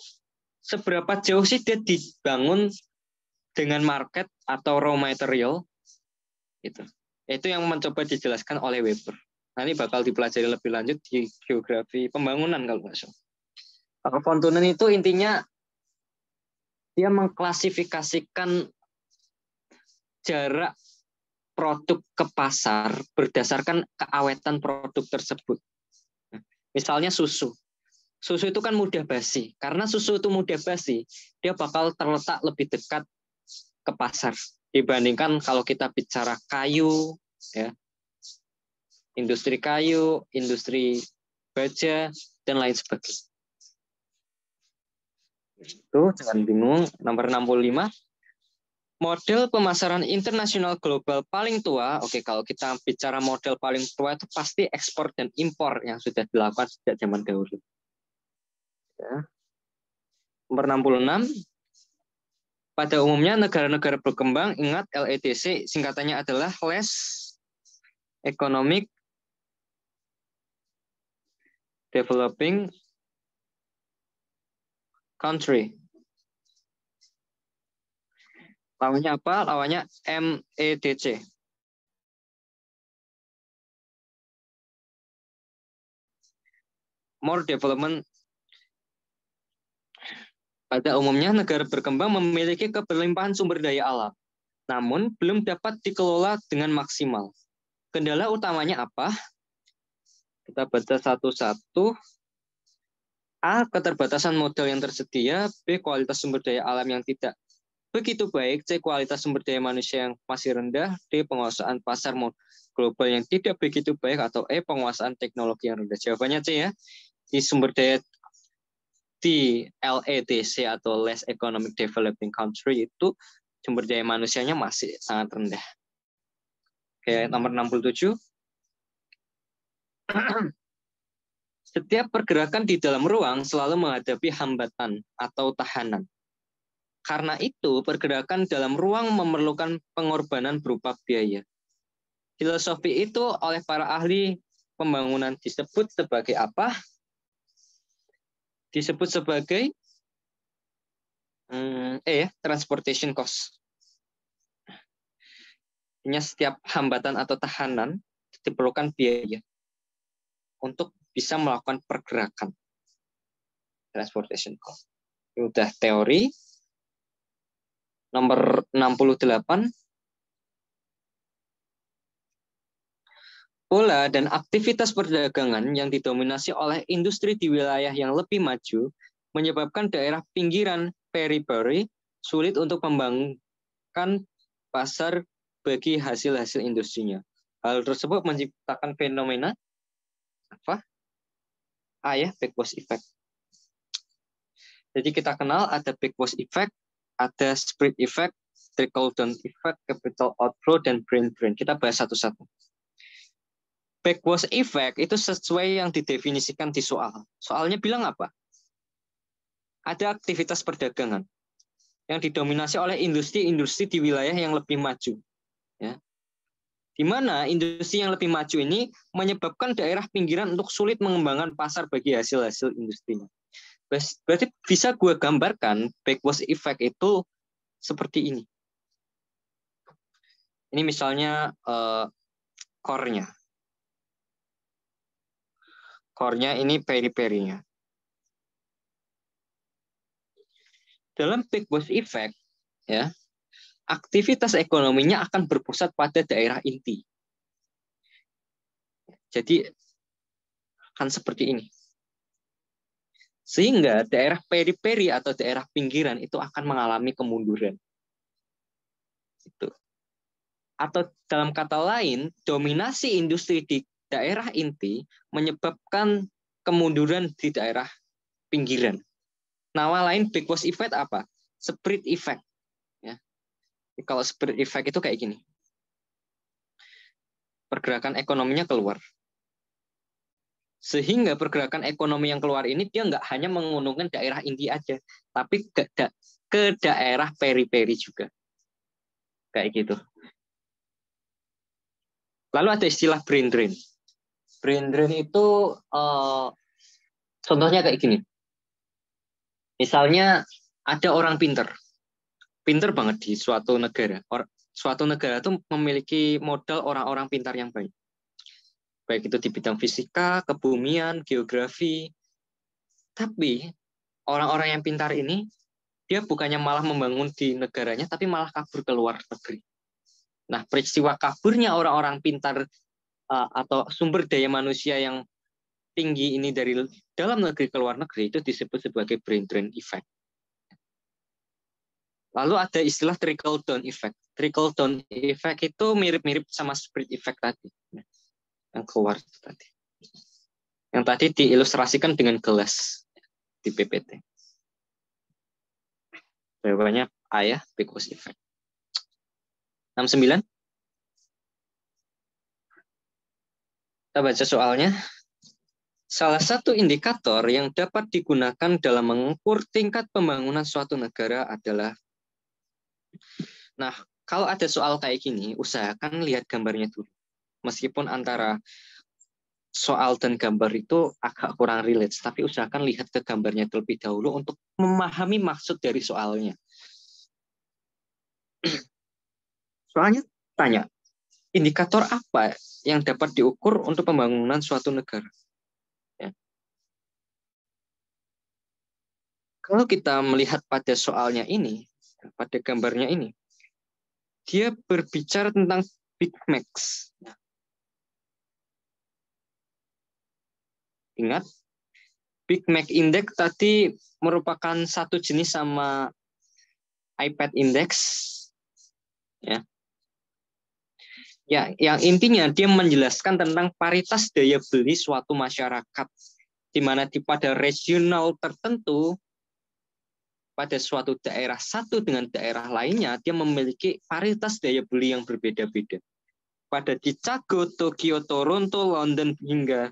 seberapa jauh sih dia dibangun dengan market atau raw material, itu yang mencoba dijelaskan oleh Weber. Nanti bakal dipelajari lebih lanjut di geografi pembangunan kalau nggak salah. Kalau von Thunen itu intinya dia mengklasifikasikan jarak produk ke pasar berdasarkan keawetan produk tersebut. Misalnya susu. Susu itu kan mudah basi. Karena susu itu mudah basi, dia bakal terletak lebih dekat ke pasar dibandingkan kalau kita bicara kayu, ya, industri kayu, industri baja, dan lain sebagainya. Itu jangan bingung. Nomor 65. Model pemasaran internasional global paling tua, oke, kalau kita bicara model paling tua itu pasti ekspor dan impor yang sudah dilakukan sejak zaman dahulu. Ya. Nomor 66, pada umumnya negara-negara berkembang, ingat LEDC singkatannya adalah Less Economic Developing Country. Lawannya apa? Lawannya MEDC. More Development. Pada umumnya negara berkembang memiliki keberlimpahan sumber daya alam, namun belum dapat dikelola dengan maksimal. Kendala utamanya apa? Kita baca satu-satu. A. Keterbatasan modal yang tersedia. B. Kualitas sumber daya alam yang tidak begitu baik. C. Kualitas sumber daya manusia yang masih rendah. D. Penguasaan pasar global yang tidak begitu baik. Atau E. Penguasaan teknologi yang rendah. Jawabannya C ya. Di sumber daya di LEDC atau Less Economic Developing Country itu sumber daya manusianya masih sangat rendah. Oke, nomor 67. Setiap pergerakan di dalam ruang selalu menghadapi hambatan atau tahanan. Karena itu, pergerakan dalam ruang memerlukan pengorbanan berupa biaya. Filosofi itu oleh para ahli pembangunan disebut sebagai apa? Disebut sebagai transportation cost. Artinya setiap hambatan atau tahanan diperlukan biaya untuk bisa melakukan pergerakan. Transportation cost. Ini udah teori. Nomor 68. Pola dan aktivitas perdagangan yang didominasi oleh industri di wilayah yang lebih maju menyebabkan daerah pinggiran periphery sulit untuk membangunkan pasar bagi hasil-hasil industrinya. Hal tersebut menciptakan fenomena apa? A ya, backwash effect. Jadi kita kenal ada backwash effect, ada spread effect, trickle down effect, capital outflow, dan brain drain. Kita bahas satu-satu. Backwash effect itu sesuai yang didefinisikan di soal. Soalnya bilang apa? Ada aktivitas perdagangan yang didominasi oleh industri-industri di wilayah yang lebih maju. Ya. Di mana industri yang lebih maju ini menyebabkan daerah pinggiran untuk sulit mengembangkan pasar bagi hasil-hasil industrinya. Berarti bisa gue gambarkan backwash effect itu seperti ini. Ini misalnya core-nya. Core-nya ini periperinya. Dalam backwash effect, ya, aktivitas ekonominya akan berpusat pada daerah inti. Jadi akan seperti ini. Sehingga daerah periperi atau daerah pinggiran itu akan mengalami kemunduran. Itu. Atau dalam kata lain, dominasi industri di daerah inti menyebabkan kemunduran di daerah pinggiran. Nama lain backwash effect apa? Spread effect. Ya. Kalau spread effect itu kayak gini. Pergerakan ekonominya keluar. Sehingga pergerakan ekonomi yang keluar ini dia nggak hanya menguntungkan daerah inti aja, tapi ke daerah periperi juga. Kayak gitu. Lalu ada istilah brain drain. Brain drain itu contohnya kayak gini. Misalnya ada orang pinter banget di suatu negara. Suatu negara itu memiliki modal orang-orang pintar yang baik. Baik itu di bidang fisika, kebumian, geografi. Tapi orang-orang yang pintar ini, dia bukannya malah membangun di negaranya, tapi malah kabur ke luar negeri. Nah, peristiwa kaburnya orang-orang pintar atau sumber daya manusia yang tinggi ini dari dalam negeri ke luar negeri itu disebut sebagai brain drain effect. Lalu ada istilah trickle down effect. Trickle down effect itu mirip-mirip sama spread effect tadi. Yang keluar tadi. Yang tadi diilustrasikan dengan gelas di PPT. Jawabannya A ya, backwash effect. 69. Kita baca soalnya. Salah satu indikator yang dapat digunakan dalam mengukur tingkat pembangunan suatu negara adalah, nah, kalau ada soal kayak gini, usahakan lihat gambarnya dulu. Meskipun antara soal dan gambar itu agak kurang relate, tapi usahakan lihat ke gambarnya terlebih dahulu untuk memahami maksud dari soalnya. Soalnya tanya, indikator apa yang dapat diukur untuk pembangunan suatu negara? Ya. Kalau kita melihat pada soalnya ini, pada gambarnya ini, dia berbicara tentang Big Max. Ingat, Big Mac Index tadi merupakan satu jenis sama iPad Index. Ya. Ya, yang intinya dia menjelaskan tentang paritas daya beli suatu masyarakat, di mana pada regional tertentu, pada suatu daerah satu dengan daerah lainnya, dia memiliki paritas daya beli yang berbeda-beda. Pada Chicago, Tokyo, Toronto, London, hingga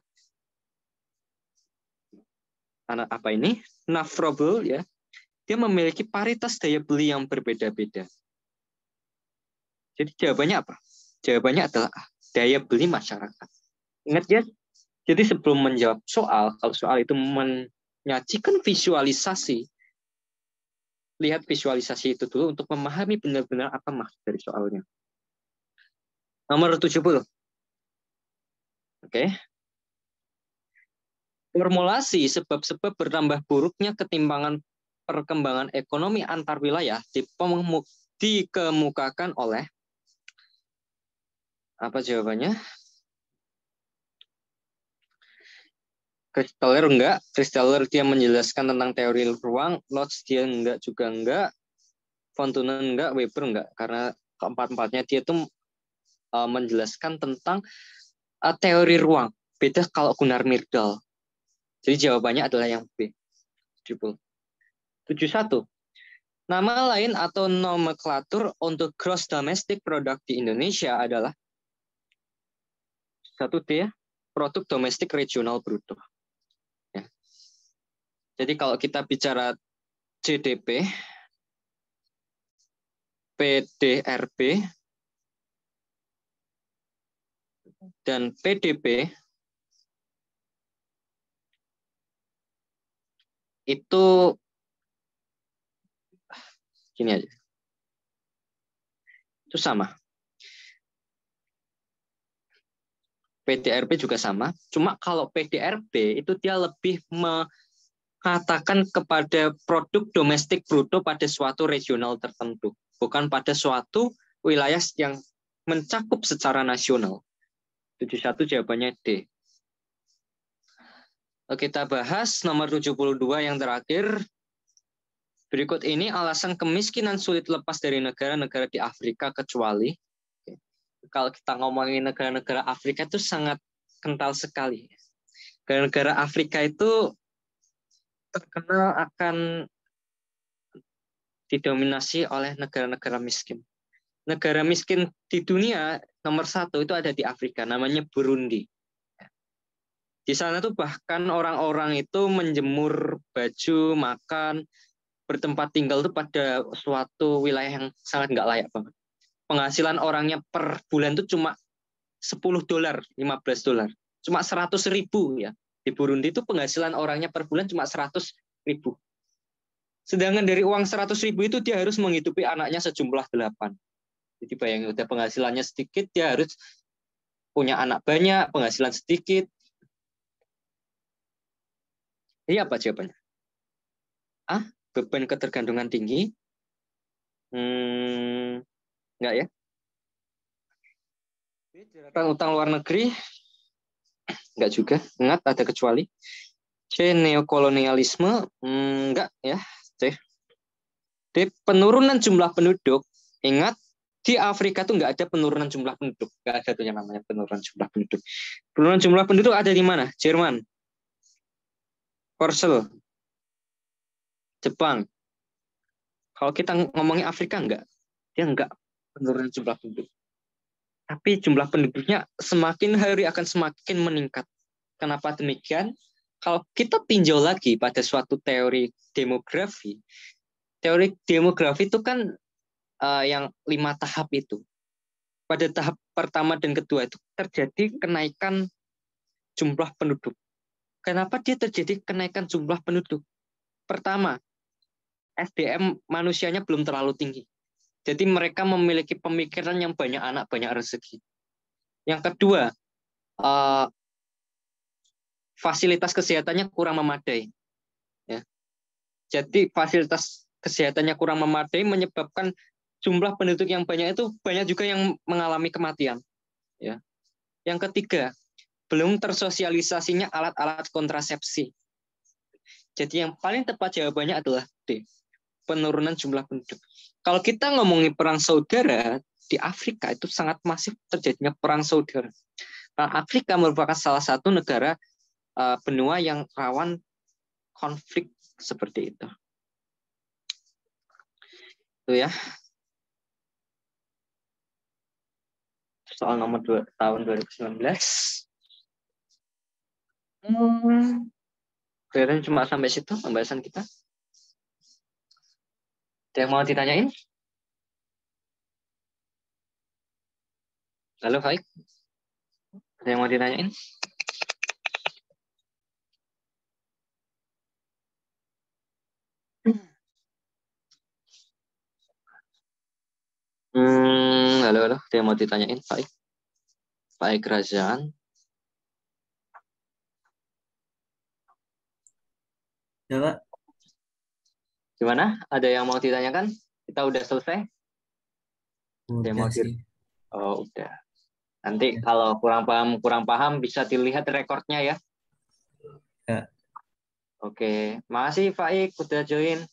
apa ini? Nafrobel, ya, dia memiliki paritas daya beli yang berbeda-beda. Jadi jawabannya apa? Jawabannya adalah daya beli masyarakat. Ingat ya, jadi sebelum menjawab soal, kalau soal itu menyajikan visualisasi, lihat visualisasi itu dulu untuk memahami benar-benar apa maksud dari soalnya. Nomor 70. Oke. Formulasi sebab-sebab bertambah buruknya ketimpangan perkembangan ekonomi antar wilayah dikemukakan oleh, apa jawabannya? Christaller enggak. Christaller dia menjelaskan tentang teori ruang. Lodge dia enggak juga enggak. Fontunen enggak. Weber enggak. Karena keempat-empatnya dia itu menjelaskan tentang teori ruang. Beda kalau Gunnar Myrdal. Jadi jawabannya adalah yang B. 71. Nama lain atau nomenklatur untuk gross domestic product di Indonesia adalah 1D, produk domestik regional bruto. Ya. Jadi kalau kita bicara GDP, PDRB, dan PDB itu gini aja. Itu sama. PDRB juga sama. Cuma kalau PDRB itu dia lebih mengatakan kepada produk domestik bruto pada suatu regional tertentu. Bukan pada suatu wilayah yang mencakup secara nasional. 71 jawabannya D. Oke, kita bahas nomor 72 yang terakhir. Berikut ini alasan kemiskinan sulit lepas dari negara-negara di Afrika kecuali, kalau kita ngomongin negara-negara Afrika itu sangat kental sekali. Negara-negara Afrika itu terkenal akan didominasi oleh negara-negara miskin. Negara miskin di dunia nomor 1 itu ada di Afrika, namanya Burundi. Di sana tuh bahkan orang-orang itu menjemur baju, makan, bertempat tinggal tuh pada suatu wilayah yang sangat nggak layak banget. Penghasilan orangnya per bulan tuh cuma $10, $15. Cuma 100.000 ya. Di Burundi itu penghasilan orangnya per bulan cuma 100.000. Sedangkan dari uang 100.000 itu dia harus menghidupi anaknya sejumlah 8. Jadi bayangin udah penghasilannya sedikit, dia harus punya anak banyak, penghasilan sedikit. Ini apa jawabannya? A. Beban ketergantungan tinggi. Enggak ya. B. Jeratan utang luar negeri. Enggak juga. Ingat ada kecuali. C. Neokolonialisme. Enggak ya. C. D. Penurunan jumlah penduduk. Ingat, di Afrika tuh nggak ada penurunan jumlah penduduk. Nggak ada tuh yang namanya penurunan jumlah penduduk. Penurunan jumlah penduduk ada di mana? Jerman, Korsel, Jepang. Kalau kita ngomongin Afrika nggak. Dia nggak penurunan jumlah penduduk. Tapi jumlah penduduknya semakin hari akan semakin meningkat. Kenapa demikian? Kalau kita tinjau lagi pada suatu teori demografi itu kan yang 5 tahap itu. Pada tahap pertama dan kedua itu terjadi kenaikan jumlah penduduk. Kenapa dia terjadi kenaikan jumlah penduduk? Pertama, SDM manusianya belum terlalu tinggi. Jadi mereka memiliki pemikiran yang banyak anak, banyak rezeki. Yang kedua, fasilitas kesehatannya kurang memadai. Ya. Jadi fasilitas kesehatannya kurang memadai menyebabkan jumlah penduduk yang banyak itu banyak juga yang mengalami kematian. Ya. Yang ketiga, belum tersosialisasinya alat-alat kontrasepsi. Jadi yang paling tepat jawabannya adalah D, penurunan jumlah penduduk. Kalau kita ngomongin perang saudara, di Afrika itu sangat masif terjadinya perang saudara. Nah, Afrika merupakan salah satu negara benua yang rawan konflik seperti itu. Itu ya. Soal nomor 2 tahun 2019. Kira-kira cuma sampai situ pembahasan kita. Ada yang mau ditanyain? Halo, Faik. Ada yang mau ditanyain? Halo. Ada yang mau ditanyain, Faik? Faik Razan. Ya, Pak. Gimana? Ada yang mau ditanyakan? Kita udah selesai? Ada yang mau sih. Oh, udah. Nanti kalau kurang paham bisa dilihat rekornya ya. Ya. Oke, makasih Faik udah join.